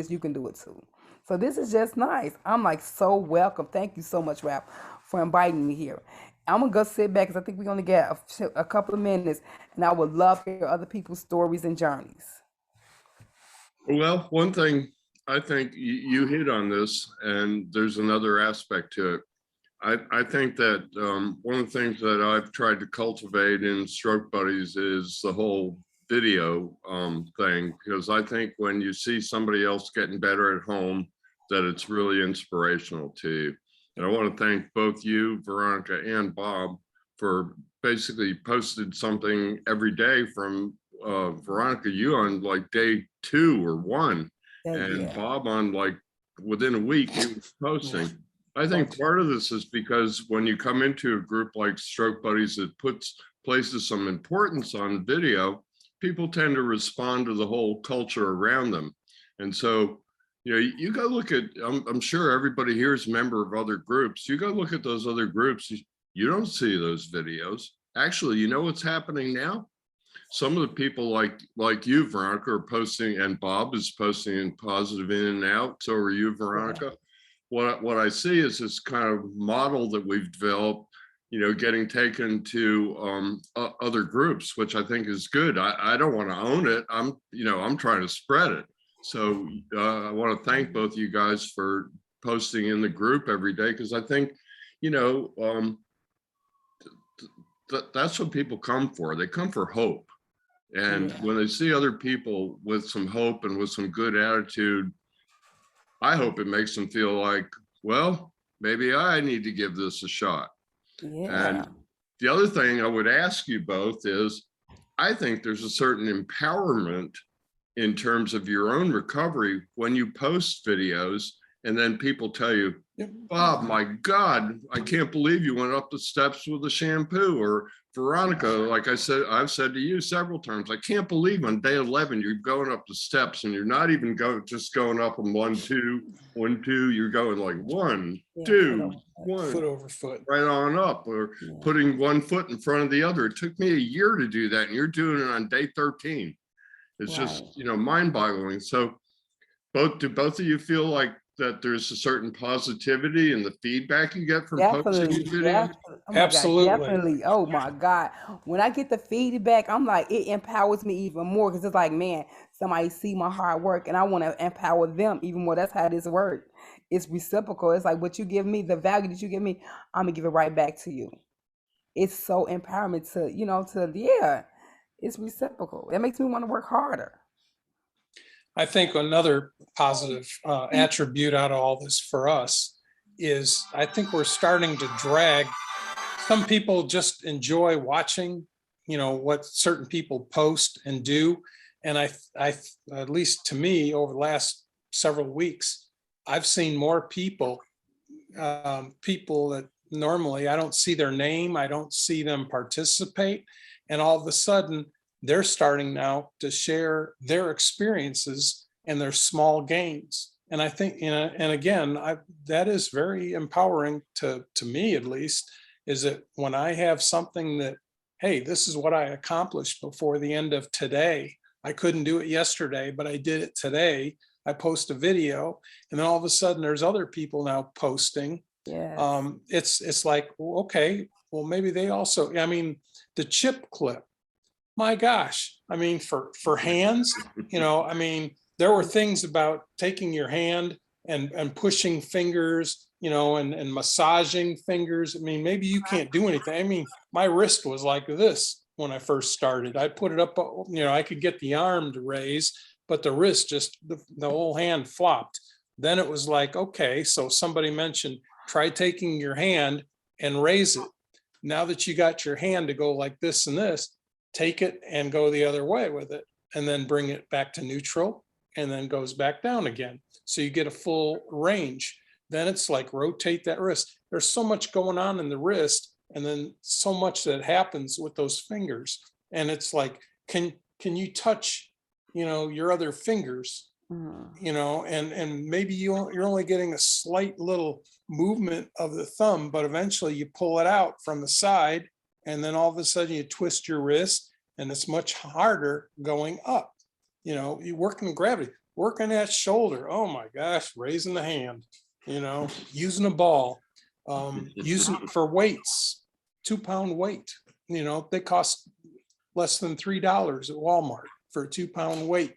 You can do it too. So this is just nice. I'm like so welcome. Thank you so much, Ralph, for inviting me here. I'm going to go sit back because I think we're going to get a couple of minutes, and I would love to hear other people's stories and journeys. Well, one thing I think you hit on this, and there's another aspect to it. I think that one of the things that I've tried to cultivate in Stroke Buddies is the whole video thing, because I think when you see somebody else getting better at home, that it's really inspirational to you. And I want to thank both you, Veronica, and Bob for basically posted something every day from Veronica, you on like day 2 or 1, and Bob on like within a week he was posting. I think part of this is because when you come into a group like Stroke Buddies that places some importance on video, people tend to respond to the whole culture around them. And so You know, you go look at, I'm sure everybody here is a member of other groups. You go look at those other groups, you don't see those videos. Actually, you know what's happening now? Some of the people like you, Veronica, are posting, and Bob is posting in Positive In and Out. So are you, Veronica. What I see is this kind of model that we've developed, you know, getting taken to other groups, which I think is good. I don't want to own it. I'm trying to spread it. So I want to thank both you guys for posting in the group every day, because I think, you know, that's what people come for. They come for hope. And when they see other people with some hope and with some good attitude, I hope it makes them feel like, well, maybe I need to give this a shot. And the other thing I would ask you both is, I think there's a certain empowerment in terms of your own recovery when you post videos and then people tell you, Bob, my God, I can't believe you went up the steps with a shampoo. Or Veronica, like I said, I've said to you several times, I can't believe on day 11, you're going up the steps and you're not even just going up them 1, 2, 1, 2, you're going like 1, 2, 1, Foot over foot. right on up, or putting one foot in front of the other. It took me a year to do that, and you're doing it on day 13. It's just, you know, mind-boggling. So do both of you feel like that there's a certain positivity in the feedback you get from posting these videos? Absolutely. Definitely. Oh my God. When I get the feedback, I'm like, it empowers me even more, because it's like, man, somebody see my hard work and I want to empower them even more. That's how this works. It's reciprocal. It's like, what you give me, the value that you give me, I'm gonna give it right back to you. It's so empowerment to, you know, it's reciprocal. It makes me want to work harder. I think another positive attribute out of all this for us is, I think we're starting to drag. Some people just enjoy watching, you know, what certain people post and do. And I, at least to me, over the last several weeks, I've seen more people that normally I don't see their name, I don't see them participate. And all of a sudden, they're starting now to share their experiences and their small gains. And I think, you know, and again, that is very empowering to me, at least, is that when I have something that, hey, this is what I accomplished before the end of today. I couldn't do it yesterday, but I did it today. I post a video, and then all of a sudden there's other people now posting. It's like, well, okay, well, maybe they also, I mean, the chip clip, my gosh, I mean, for hands, you know, I mean, there were things about taking your hand and pushing fingers, you know, and massaging fingers. I mean, maybe you can't do anything. I mean, my wrist was like this when I first started. I put it up, you know, I could get the arm to raise, but the wrist just, the whole hand flopped. Then it was like, okay, so somebody mentioned, try taking your hand and raise it. Now that you got your hand to go like this and this, take it and go the other way with it, and then bring it back to neutral, and then goes back down again. So you get a full range. Then it's like, rotate that wrist. There's so much going on in the wrist, and then so much that happens with those fingers. And it's like, can you touch, you know, your other fingers, you know, and maybe you're only getting a slight little movement of the thumb, but eventually you pull it out from the side, and then all of a sudden you twist your wrist, and it's much harder going up. You know, you working gravity, working that shoulder. Oh my gosh, raising the hand, you know, using a ball, using for weights, 2-pound weight. You know, they cost less than $3 at Walmart for a 2-pound weight.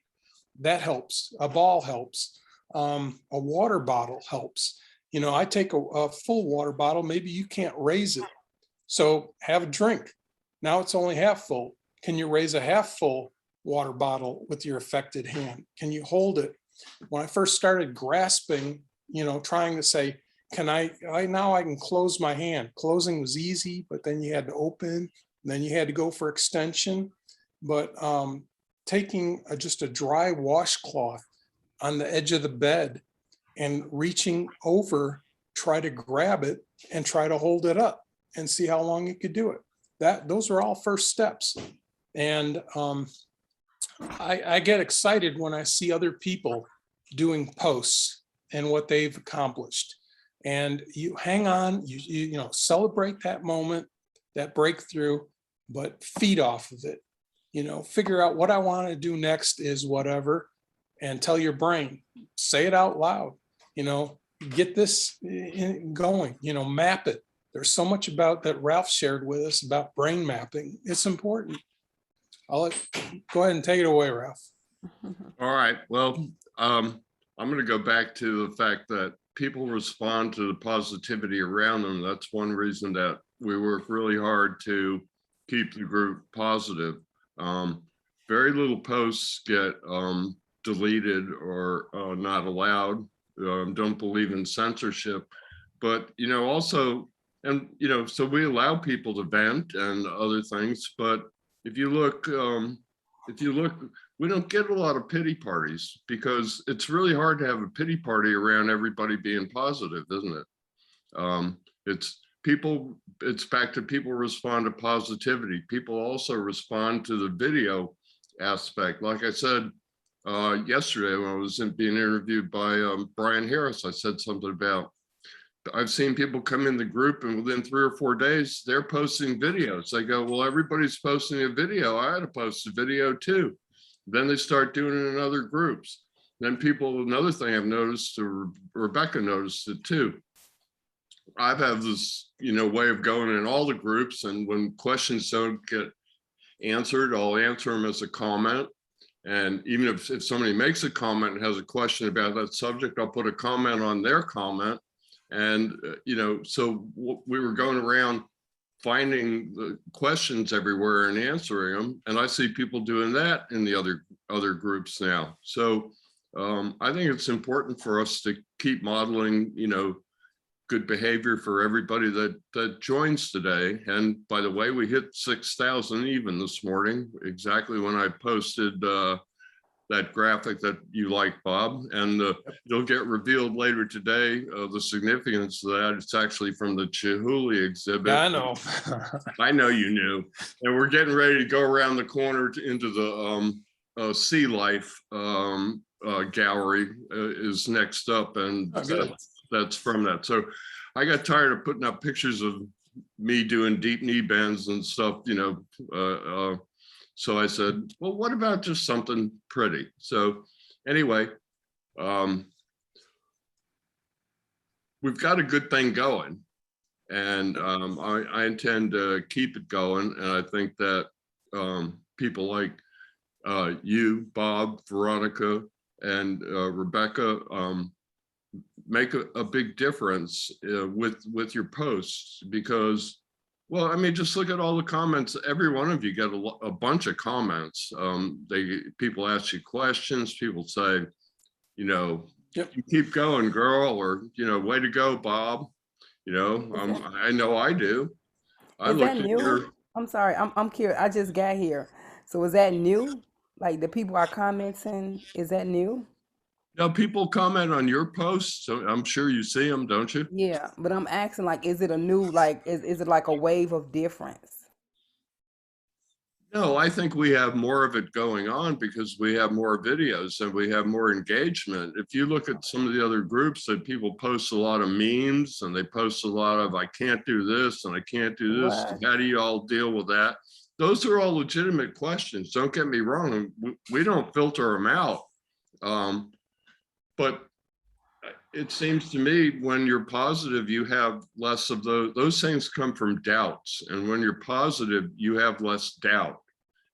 That helps. A ball helps. A water bottle helps. You know, I take a full water bottle. Maybe you can't raise it. So have a drink. Now it's only half full. Can you raise a half full water bottle with your affected hand? Can you hold it? When I first started grasping, you know, trying to say, can I now I can close my hand. Closing was easy, but then you had to open, and then you had to go for extension. But taking just a dry washcloth on the edge of the bed and reaching over, try to grab it and try to hold it up and see how long you could do it. Those are all first steps. And I get excited when I see other people doing posts and what they've accomplished. And you hang on, you know, celebrate that moment, that breakthrough, but feed off of it. You know, figure out what I want to do next is whatever, and tell your brain, say it out loud, you know, get this going, you know, map it. There's so much about that Ralph shared with us about brain mapping. It's important. Go ahead and take it away, Ralph. All right. Well, I'm going to go back to the fact that people respond to the positivity around them. That's one reason that we work really hard to keep the group positive. Very little posts get deleted or not allowed. Don't believe in censorship, but you know, also, and you know, so we allow people to vent and other things. But if you look, we don't get a lot of pity parties because it's really hard to have a pity party around everybody being positive, isn't it? It's back to people respond to positivity. People also respond to the video aspect. Like I said yesterday when I was being interviewed by Brian Harris, I said something about, I've seen people come in the group and within 3 or 4 days, they're posting videos. I go, well, everybody's posting a video. I had to post a video too. Then they start doing it in other groups. Then people, another thing I've noticed, or Rebecca noticed it too. I've had this, you know, way of going in all the groups, and when questions don't get answered, I'll answer them as a comment. And even if somebody makes a comment and has a question about that subject, I'll put a comment on their comment. And, you know, so we were going around finding the questions everywhere and answering them. And I see people doing that in the other groups now. So I think it's important for us to keep modeling, you know, good behavior for everybody that joins today. And by the way, we hit 6,000 even this morning, exactly when I posted that graphic that you like, Bob, and it'll get revealed later today, the significance of that. It's actually from the Chihuly exhibit. Yeah, I know. I know you knew. And we're getting ready to go around the corner into the Sea Life gallery is next up, and that's from that. So I got tired of putting up pictures of me doing deep knee bends and stuff, you know, so I said, well, what about just something pretty? So anyway, we've got a good thing going, and I intend to keep it going. And I think that people like you, Bob, Veronica, and Rebecca make a big difference with your posts, because, well, I mean, just look at all the comments. Every one of you get a bunch of comments. People ask you questions. People say, you know, Yep. You keep going, girl, or, you know, way to go, Bob. You know, I know I do. I Is that looked at new? your, I'm sorry, I'm curious. I just got here. So is that new? Like the people are commenting, is that new? people comment on your posts. So I'm sure you see them, don't you? Yeah, but I'm asking like, is it a new, like, is it like a wave of difference? No, I think we have more of it going on because we have more videos and we have more engagement. If you look at some of the other groups, that people post a lot of memes and they post a lot of, I can't do this and I can't do this. What? How do you all deal with that? Those are all legitimate questions. Don't get me wrong. We don't filter them out. But it seems to me when you're positive, you have less of those things come from doubts. And when you're positive, you have less doubt.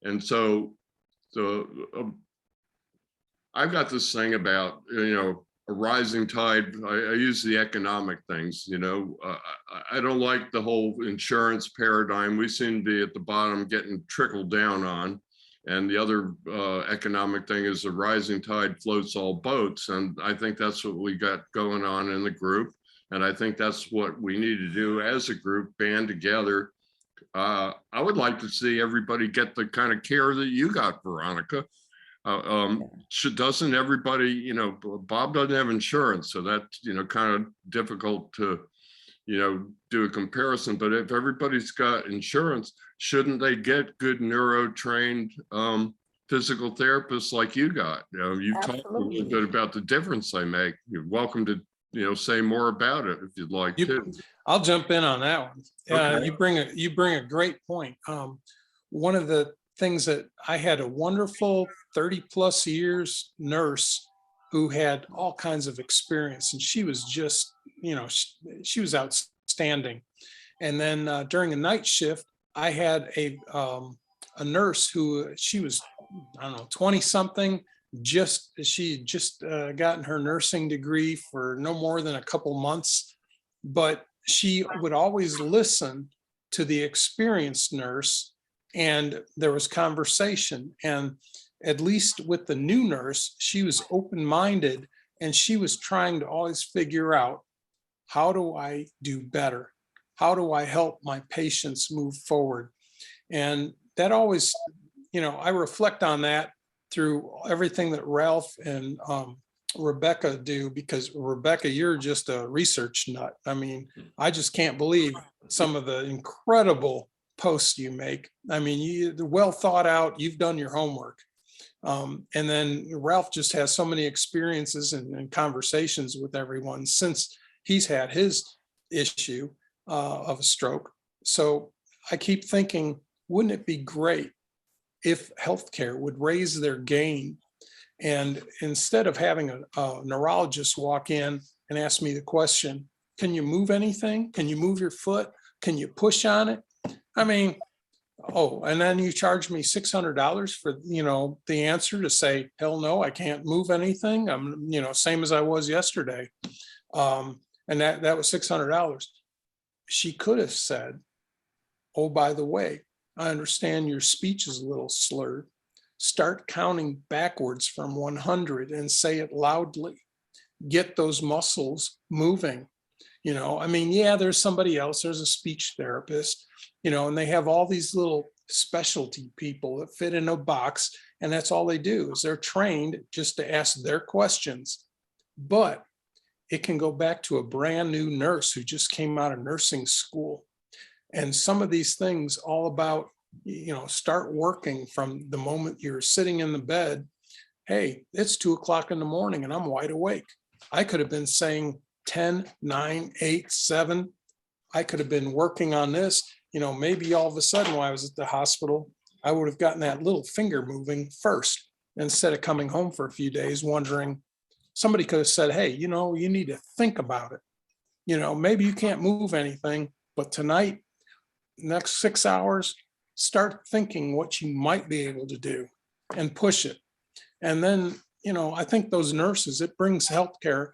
And so I've got this thing about, you know, a rising tide. I use the economic things, you know, I don't like the whole insurance paradigm. We seem to be at the bottom getting trickled down on. And the other economic thing is the rising tide floats all boats. And I think that's what we got going on in the group. And I think that's what we need to do as a group, band together. I would like to see everybody get the kind of care that you got, Veronica. Doesn't everybody, you know, Bob doesn't have insurance, so that's, you know, kind of difficult to, you know, do a comparison. But if everybody's got insurance, shouldn't they get good neuro trained physical therapists like you got. You talked a little Absolutely. bit about the difference they make. You're welcome to, say more about it if you'd like to. I'll jump in on that one. Okay. You bring a great point. One of the things that I had a wonderful 30+ years nurse who had all kinds of experience, and she was just, she was outstanding. And then during a night shift, I had a nurse who she was, I don't know, 20 something. She had just gotten her nursing degree for no more than a couple months, but she would always listen to the experienced nurse, and there was conversation. And at least with the new nurse, she was open-minded, and she was trying to always figure out, how do I do better? How do I help my patients move forward? And that always, I reflect on that through everything that Ralph and Rebecca do, because Rebecca, you're just a research nut. I mean, I just can't believe some of the incredible posts you make. I mean, they're well thought out. You've done your homework. And then Ralph just has so many experiences and conversations with everyone since he's had his issue of a stroke. So I keep thinking, wouldn't it be great if healthcare would raise their game? And instead of having a neurologist walk in and ask me the question, can you move anything? Can you move your foot? Can you push on it? I mean, and then you charge me $600 for, the answer to say, hell no, I can't move anything. I'm, same as I was yesterday. And that was $600. She could have said, oh, by the way, I understand your speech is a little slurred. Start counting backwards from 100 and say it loudly. Get those muscles moving. There's somebody else, there's a speech therapist, and they have all these little specialty people that fit in a box, and that's all they do is they're trained just to ask their questions. But it can go back to a brand new nurse who just came out of nursing school. And some of these things all about, start working from the moment you're sitting in the bed. Hey, it's 2 o'clock in the morning and I'm wide awake. I could have been saying 10, 9, 8, 7. I could have been working on this. Maybe all of a sudden while I was at the hospital, I would have gotten that little finger moving first instead of coming home for a few days wondering. Somebody could have said, hey, you need to think about it. Maybe you can't move anything, but tonight, next 6 hours, start thinking what you might be able to do and push it. And then, I think those nurses, it brings healthcare,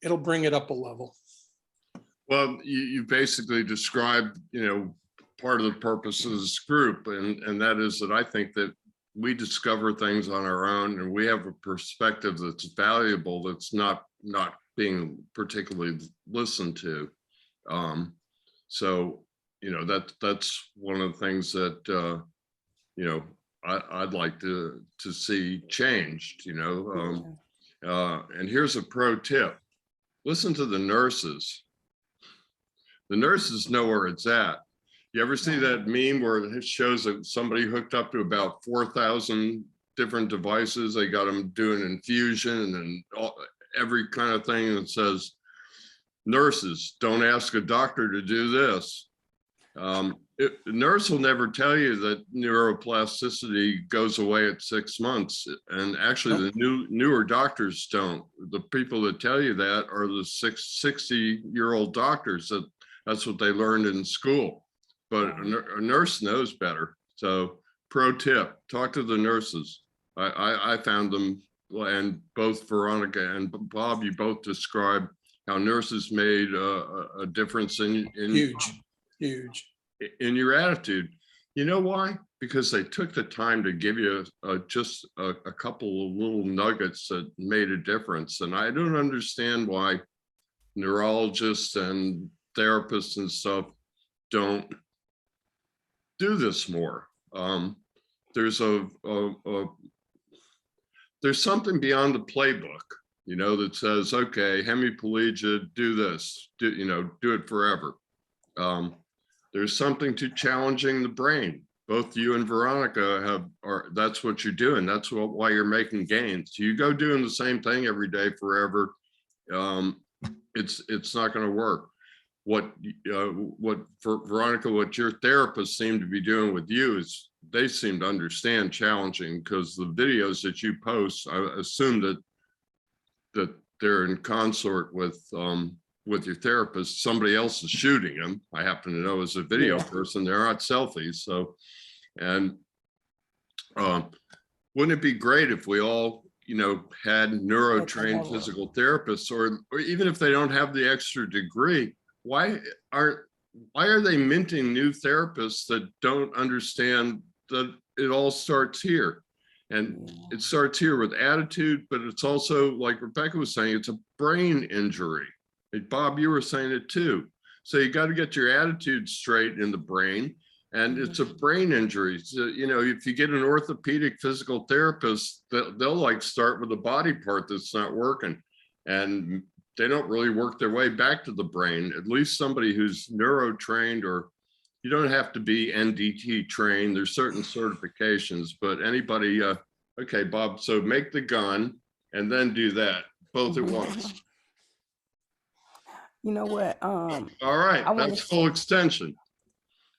it'll bring it up a level. Well, you basically described, part of the purpose of this group, and that is that I think that we discover things on our own, and we have a perspective that's valuable, that's not being particularly listened to. So, that's one of the things that I'd like to see changed. And here's a pro tip: listen to the nurses. The nurses know where it's at. You ever see that meme where it shows that somebody hooked up to about 4,000 different devices? They got them doing infusion and every kind of thing that says, nurses, don't ask a doctor to do this. The nurse will never tell you that neuroplasticity goes away at 6 months. And actually the newer doctors don't. The people that tell you that are the 60-year-old doctors. That's what they learned in school. But a nurse knows better. So pro tip, talk to the nurses. I found them, and both Veronica and Bob, you both described how nurses made a difference in Huge in your attitude. You know why? Because they took the time to give you just a couple of little nuggets that made a difference. And I don't understand why neurologists and therapists and stuff don't do this more. There's something beyond the playbook, that says, okay, hemiplegia, do this, do it forever. There's something to challenging the brain. both you and Veronica that's what you're doing. That's why you're making gains. You go doing the same thing every day forever. It's not going to work. What for Veronica, what your therapist seemed to be doing with you is they seem to understand challenging, because the videos that you post, I assume that they're in consort with your therapist. Somebody else is shooting them. I happen to know as a video person, they're not selfies. So, and wouldn't it be great if we all, had neuro-trained physical therapists, or even if they don't have the extra degree, why are they minting new therapists that don't understand that it all starts here? And it starts here with attitude, but it's also, like Rebecca was saying, it's a brain injury. Bob, you were saying it too. So you got to get your attitude straight in the brain, and it's a brain injury. So, if you get an orthopedic physical therapist, they'll like start with a body part that's not working, and they don't really work their way back to the brain. At least somebody who's neuro trained, or you don't have to be NDT trained. There's certain certifications, but anybody, okay, Bob, so make the gun and then do that both at once. You know what? All right, that's full extension.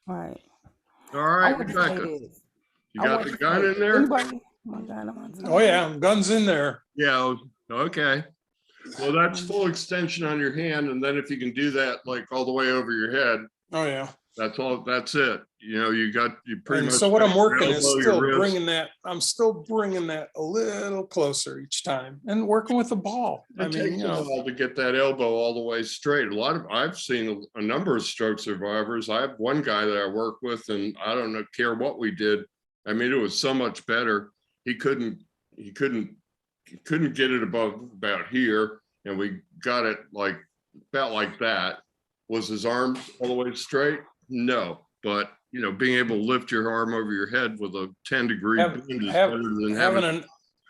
Right. All right, Rebecca, you got the gun in there? Anybody? Oh yeah, gun's in there. Yeah, okay. Well, that's full extension on your hand, and then if you can do that like all the way over your head, Oh yeah. that's it. You pretty much. So what I'm working elbow, is your still wrist. I'm still bringing that a little closer each time, and working with the ball. It takes a while to get that elbow all the way straight. I've seen a number of stroke survivors. I have one guy that I work with, and I don't care what we did. I mean, it was so much better. He couldn't get it about here, and we got it about like that. Was his arm all the way straight? No, but being able to lift your arm over your head with a 10-degree bend is better than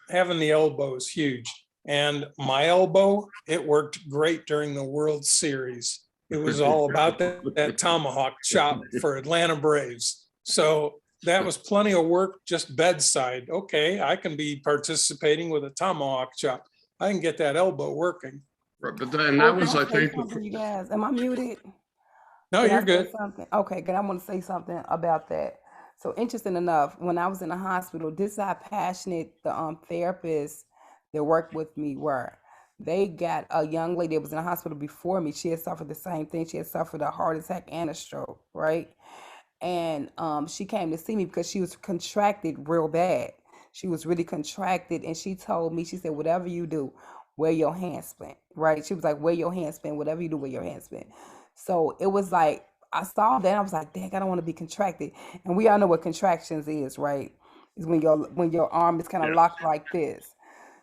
having the elbow is huge. And my elbow, it worked great during the World Series. It was all about that tomahawk chop for Atlanta Braves. So that was plenty of work, just bedside. Okay, I can be participating with a tomahawk chop. I can get that elbow working. Right, but then that was, I think, you guys, am I muted? No, you're good. Okay, good. I want to say something about that. So interesting enough, when I was in the hospital, this is how passionate the therapists that worked with me were. They got a young lady that was in the hospital before me. She had suffered the same thing. She had suffered a heart attack and a stroke, right? And she came to see me because she was contracted real bad. She was really contracted, and she told me, she said, whatever you do, wear your handsprint, right? She was like, wear your handsprint, whatever you do, wear your handsprint. So it was like, I saw that, I was like, dang, I don't want to be contracted. And we all know what contractions is, right? Is when your arm is kind of locked like this.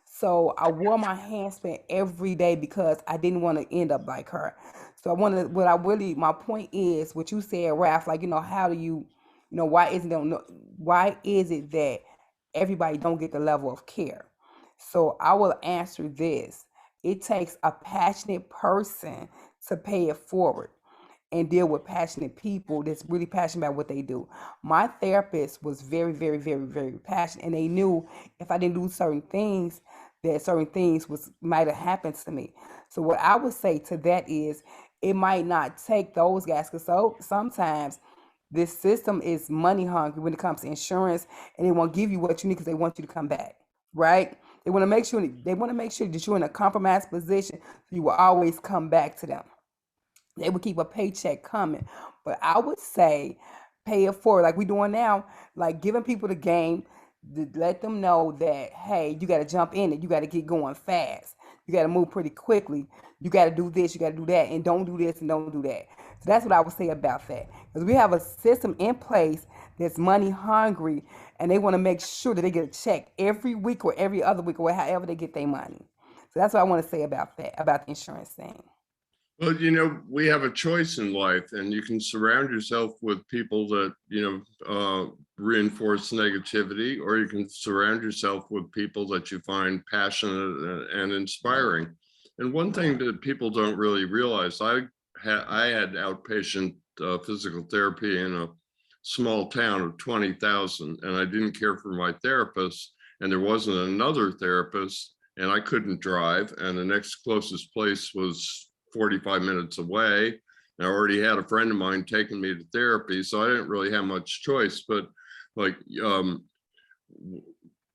So I wore my handsprint every day because I didn't want to end up like her. So my point is what you said, Raph, how do why is it that everybody don't get the level of care? So I will answer this. It takes a passionate person to pay it forward and deal with passionate people that's really passionate about what they do. My therapist was very, very, very, very passionate, and they knew if I didn't do certain things, that certain things might have happened to me. So what I would say to that is, it might not take those guys, because sometimes this system is money hungry when it comes to insurance, and they won't give you what you need because they want you to come back, right? They want to make sure that you're in a compromised position, so you will always come back to them. They would keep a paycheck coming. But I would say pay it forward, like we're doing now, like giving people the game, to let them know that, hey, you got to jump in it. You got to get going fast. You got to move pretty quickly. You got to do this, you got to do that, and don't do this and don't do that. So that's what I would say about that. Because we have a system in place that's money hungry, and they want to make sure that they get a check every week or every other week or however they get their money. So that's what I want to say about that, about the insurance thing. Well, we have a choice in life, and you can surround yourself with people that, reinforce negativity, or you can surround yourself with people that you find passionate and inspiring. And one thing that people don't really realize, I had outpatient physical therapy in a small town of 20,000, and I didn't care for my therapist, and there wasn't another therapist, and I couldn't drive, and the next closest place was 45 minutes away. And I already had a friend of mine taking me to therapy, so I didn't really have much choice. But like,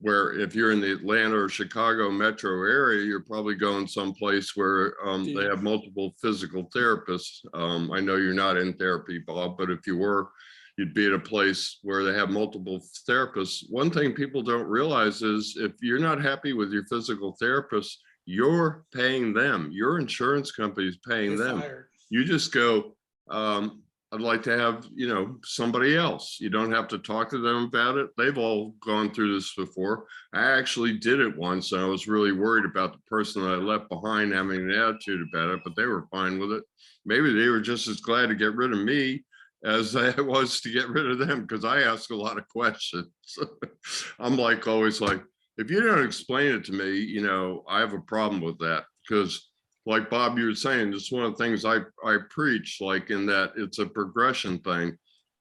where if you're in the Atlanta or Chicago metro area, you're probably going someplace where they have multiple physical therapists. I know you're not in therapy, Bob, but if you were, you'd be at a place where they have multiple therapists. One thing people don't realize is if you're not happy with your physical therapist, you're paying them. Your insurance company is paying You're them. fired. You just go, I'd like to have, somebody else. You don't have to talk to them about it. They've all gone through this before. I actually did it once, and I was really worried about the person that I left behind having an attitude about it, but they were fine with it. Maybe they were just as glad to get rid of me as I was to get rid of them, because I ask a lot of questions. I'm always like, if you don't explain it to me, I have a problem with that, because like Bob, you were saying, it's one of the things I preach, like in that it's a progression thing.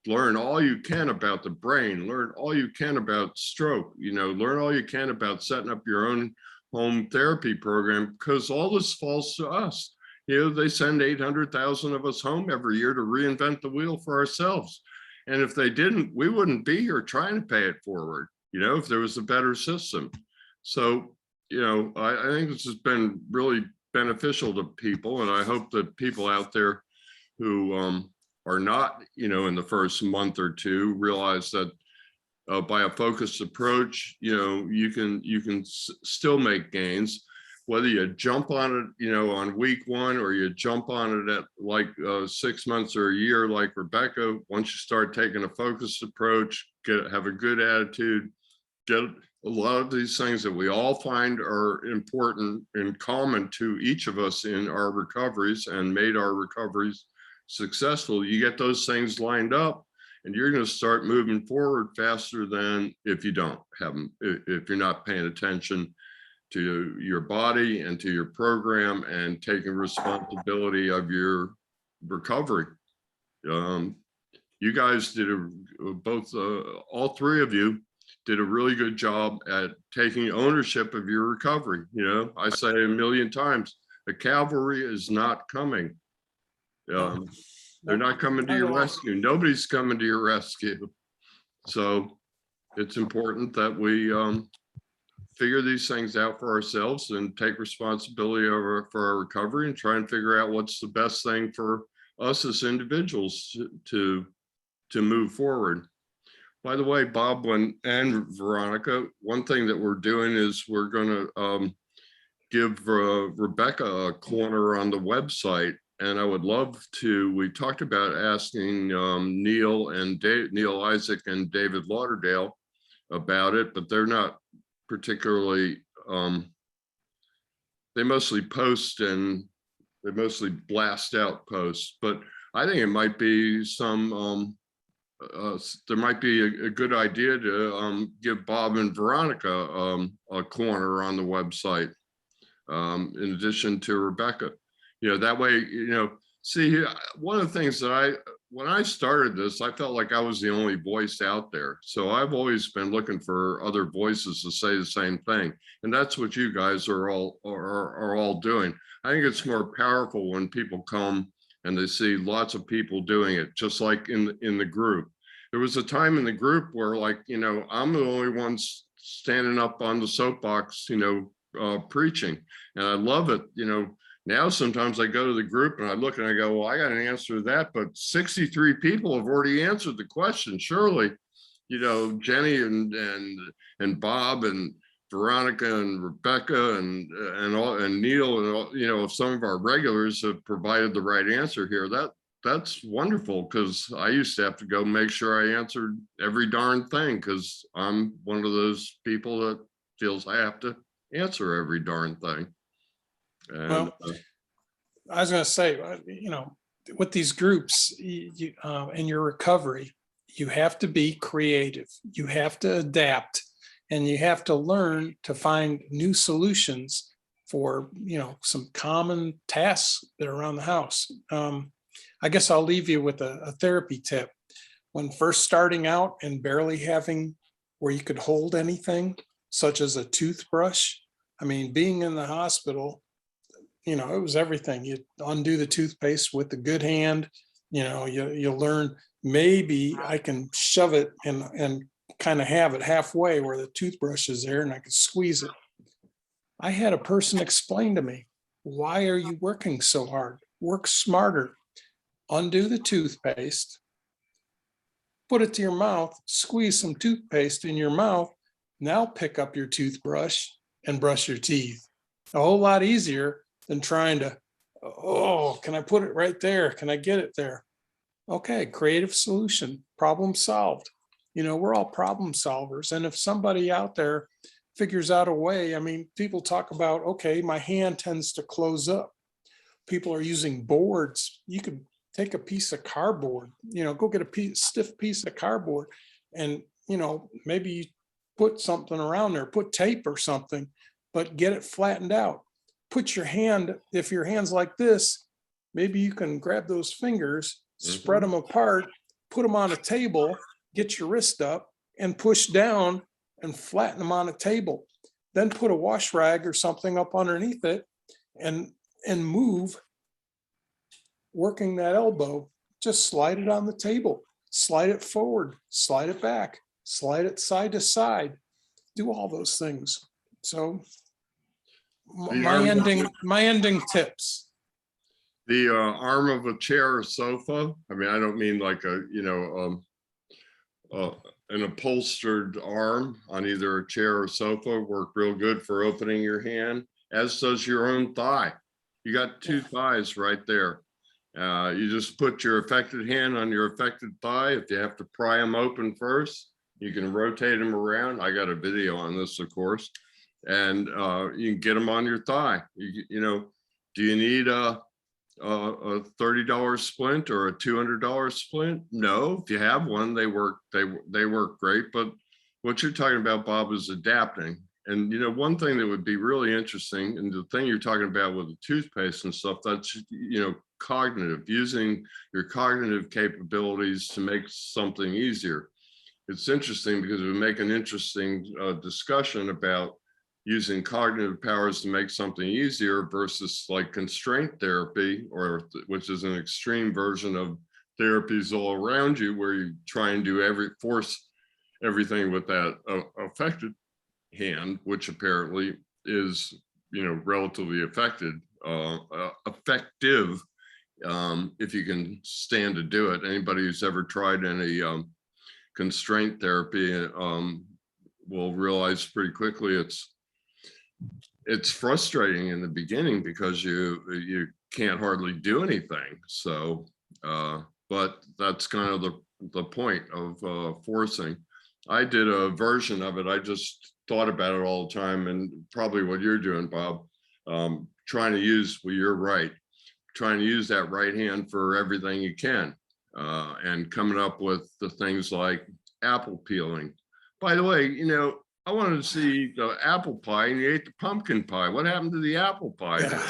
Learn all you can about the brain, learn all you can about stroke, learn all you can about setting up your own home therapy program, because all this falls to us. They send 800,000 of us home every year to reinvent the wheel for ourselves. And if they didn't, we wouldn't be here trying to pay it forward, if there was a better system. So, I think this has been really beneficial to people, and I hope that people out there who are not, in the first month or two realize that by a focused approach, you can still make gains, whether you jump on it, on week one, or you jump on it at like 6 months or a year, like Rebecca. Once you start taking a focused approach, have a good attitude, get a lot of these things that we all find are important and common to each of us in our recoveries and made our recoveries successful. You get those things lined up, and you're going to start moving forward faster than if you don't have them, if you're not paying attention to your body and to your program and taking responsibility of your recovery. You guys did all three of you did a really good job at taking ownership of your recovery. I say a million times, the cavalry is not coming. They're not coming to your rescue. Nobody's coming to your rescue. So it's important that we figure these things out for ourselves and take responsibility for our recovery, and try and figure out what's the best thing for us as individuals to move forward. By the way, Bob and Veronica, one thing that we're doing is we're going to give Rebecca a corner on the website. And I would love to, we talked about asking Neil Isaac and David Lauderdale about it, but they're not particularly, they mostly post and they mostly blast out posts, but I think it might be there might be a good idea to give Bob and Veronica a corner on the website, in addition to Rebecca. That way, see, one of the things that when I started this, I felt like I was the only voice out there. So I've always been looking for other voices to say the same thing. And that's what you guys are all doing. I think it's more powerful when people come and they see lots of people doing it, just like in the group. There was a time in the group where, like, I'm the only one standing up on the soapbox, preaching, and I love it. Now sometimes I go to the group and I look and I go, well, I got an answer to that, but 63 people have already answered the question. Surely, Jenny and Bob and Veronica and Rebecca and Neil and all, some of our regulars have provided the right answer here. That's wonderful, because I used to have to go make sure I answered every darn thing, because I'm one of those people that feels I have to answer every darn thing. And, well, I was going to say, with these groups, in your recovery, you have to be creative. You have to adapt, and you have to learn to find new solutions for, some common tasks that are around the house. I guess I'll leave you with a therapy tip. when first starting out and barely having where you could hold anything, such as a toothbrush. I mean, being in the hospital, it was everything. You undo the toothpaste with the good hand, you learn maybe I can shove it and kind of have it halfway where the toothbrush is there and I could squeeze it. I had a person explain to me, why are you working so hard? Work smarter. Undo the toothpaste, put it to your mouth, squeeze some toothpaste in your mouth. Now pick up your toothbrush and brush your teeth. A whole lot easier than trying to, oh, can I put it right there? Can I get it there? Okay, creative solution, problem solved. We're all problem solvers. And if somebody out there figures out a way, I mean, people talk about, okay, my hand tends to close up. People are using boards. You could take a piece of cardboard, go get a stiff piece of cardboard and, maybe you put something around there, put tape or something, but get it flattened out. Put your hand, if your hand's like this, maybe you can grab those fingers, spread them apart, put them on a table, get your wrist up and push down and flatten them on a table. Then put a wash rag or something up underneath it and move, working that elbow. Just slide it on the table, slide it forward, slide it back, slide it side to side, do all those things. So my ending tips. The arm of a chair or sofa. I mean, I don't mean like an upholstered arm on either a chair or sofa. Work real good for opening your hand, as does your own thigh. You got two thighs right there. You just put your affected hand on your affected thigh. If you have to pry them open first, you can rotate them around. I got a video on this, of course, and you can get them on your thigh. Do you need a $30 splint or a $200 splint? No, if you have one, they work great. But what you're talking about, Bob, is adapting. And one thing that would be really interesting, and the thing you're talking about with the toothpaste and stuff, that's cognitive, using your cognitive capabilities to make something easier. It's interesting because we make an interesting discussion about using cognitive powers to make something easier versus like constraint therapy, or which is an extreme version of therapies all around you, where you try and force everything with that affected hand, which apparently is relatively effective if you can stand to do it. Anybody who's ever tried any constraint therapy will realize pretty quickly it's frustrating in the beginning because you can't hardly do anything. So but that's kind of the point of forcing. I did a version of it. I just thought about it all the time, and probably what you're doing, Bob, trying to use, well, you're right, trying to use that right hand for everything you can, and coming up with the things like apple peeling. By the way, I wanted to see the apple pie and you ate the pumpkin pie. What happened to the apple pie? Yeah.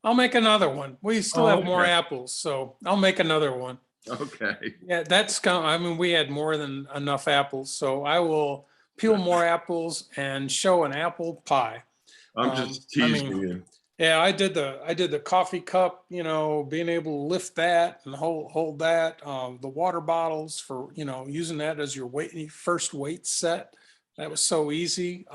I'll make another one. We still have more okay. apples, so I'll make another one. Okay. Yeah, I mean, we had more than enough apples, so I will peel more apples and show an apple pie. I'm just teasing you. Yeah, I did the coffee cup, being able to lift that and hold that, the water bottles for, using that as your first weight set. That was so easy.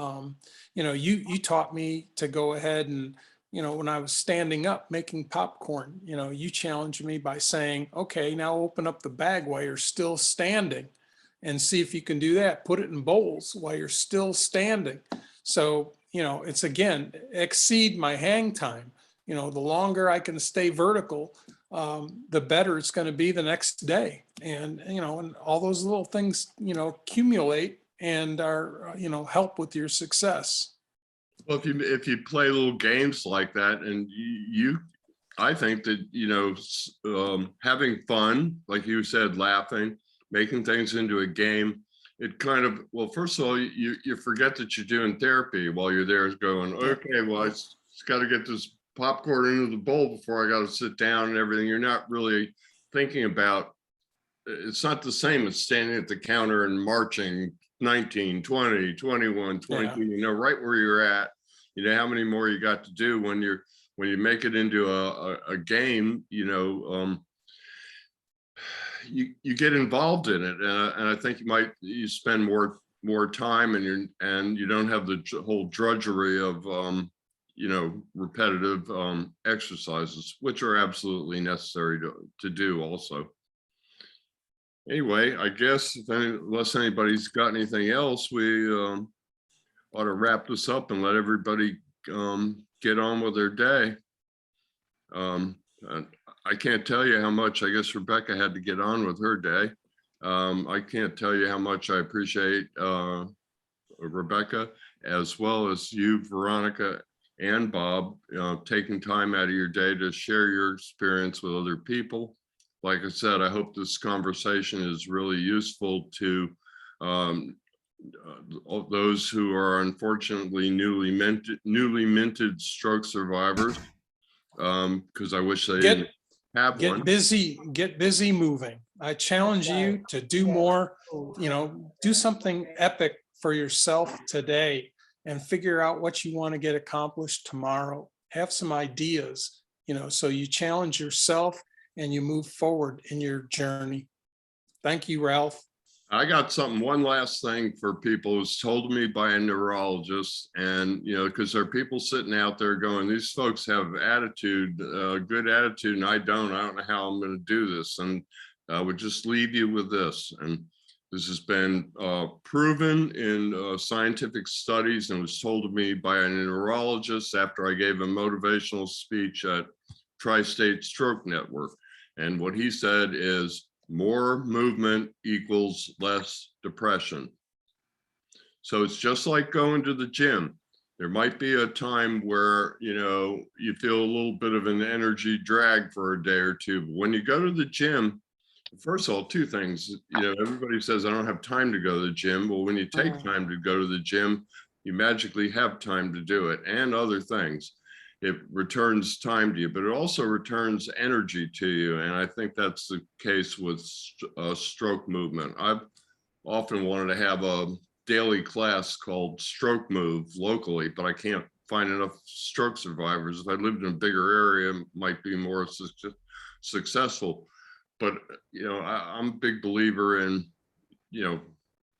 You taught me to go ahead and, when I was standing up making popcorn, you challenged me by saying, okay, now open up the bag while you're still standing and see if you can do that. Put it in bowls while you're still standing. So, it's again, exceed my hang time. The longer I can stay vertical, the better it's going to be the next day. And, and all those little things, accumulate and are, help with your success. Well, if you play little games like that, and I think that, having fun, like you said, laughing, making things into a game, it kind of, well, first of all, you forget that you're doing therapy while you're there going, okay, well, I just got to get this popcorn into the bowl before I got to sit down and everything. You're not really thinking about it's not the same as standing at the counter and marching 19, 20, 21, 22, Yeah. you know, right where you're at, you know, how many more you got to do when you make it into a game, you know, you get involved in it. And I think you spend more time and you don't have the whole drudgery of, you know, repetitive exercises, which are absolutely necessary to do also. Anyway, I guess unless anybody's got anything else, we ought to wrap this up and let everybody get on with their day. And I can't tell you how much, I guess Rebecca had to get on with her day. I can't tell you how much I appreciate Rebecca, as well as you, Veronica, and Bob, taking time out of your day to share your experience with other people. Like I said, I hope this conversation is really useful to those who are unfortunately newly minted stroke survivors, because I wish they didn't have one. Get busy moving. I challenge you to do more, you know, do something epic for yourself today and figure out what you want to get accomplished tomorrow. Have some ideas, you know, so you challenge yourself and you move forward in your journey. Thank you, Ralph. I got one last thing for people. It was told to me by a neurologist, and, you know, because there are people sitting out there going, these folks have attitude, good attitude, and I don't know how I'm going to do this. And I would just leave you with this. And this has been proven in scientific studies, and was told to me by a neurologist after I gave a motivational speech at Tri-State Stroke Network. And what he said is, more movement equals less depression. So it's just like going to the gym. There might be a time where, you know, you feel a little bit of an energy drag for a day or two. But when you go to the gym, first of all, two things, you know, everybody says, I don't have time to go to the gym. Well, when you take time to go to the gym, you magically have time to do it, and other things. It returns time to you, but it also returns energy to you. And I think that's the case with stroke movement. I've often wanted to have a daily class called Stroke Move locally, but I can't find enough stroke survivors. If I lived in a bigger area, it might be more successful. But, you know, I'm a big believer in, you know,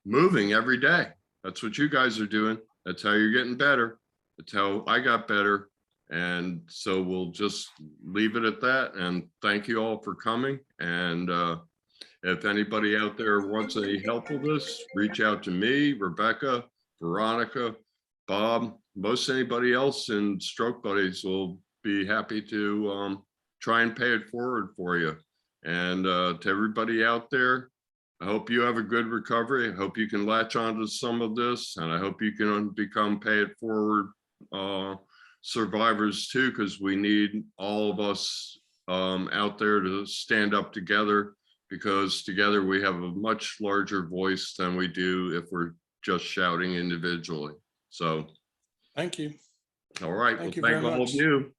moving every day. That's what you guys are doing. That's how you're getting better. That's how I got better. And so we'll just leave it at that. And thank you all for coming. And if anybody out there wants any help with this, reach out to me, Rebecca, Veronica, Bob, most anybody else in Stroke Buddies will be happy to try and pay it forward for you. And to everybody out there, I hope you have a good recovery. I hope you can latch onto some of this, and I hope you can become pay it forward survivors too, because we need all of us out there to stand up together, because together we have a much larger voice than we do if we're just shouting individually. So Thank you. all right, Thank you well, very thank all of much. you.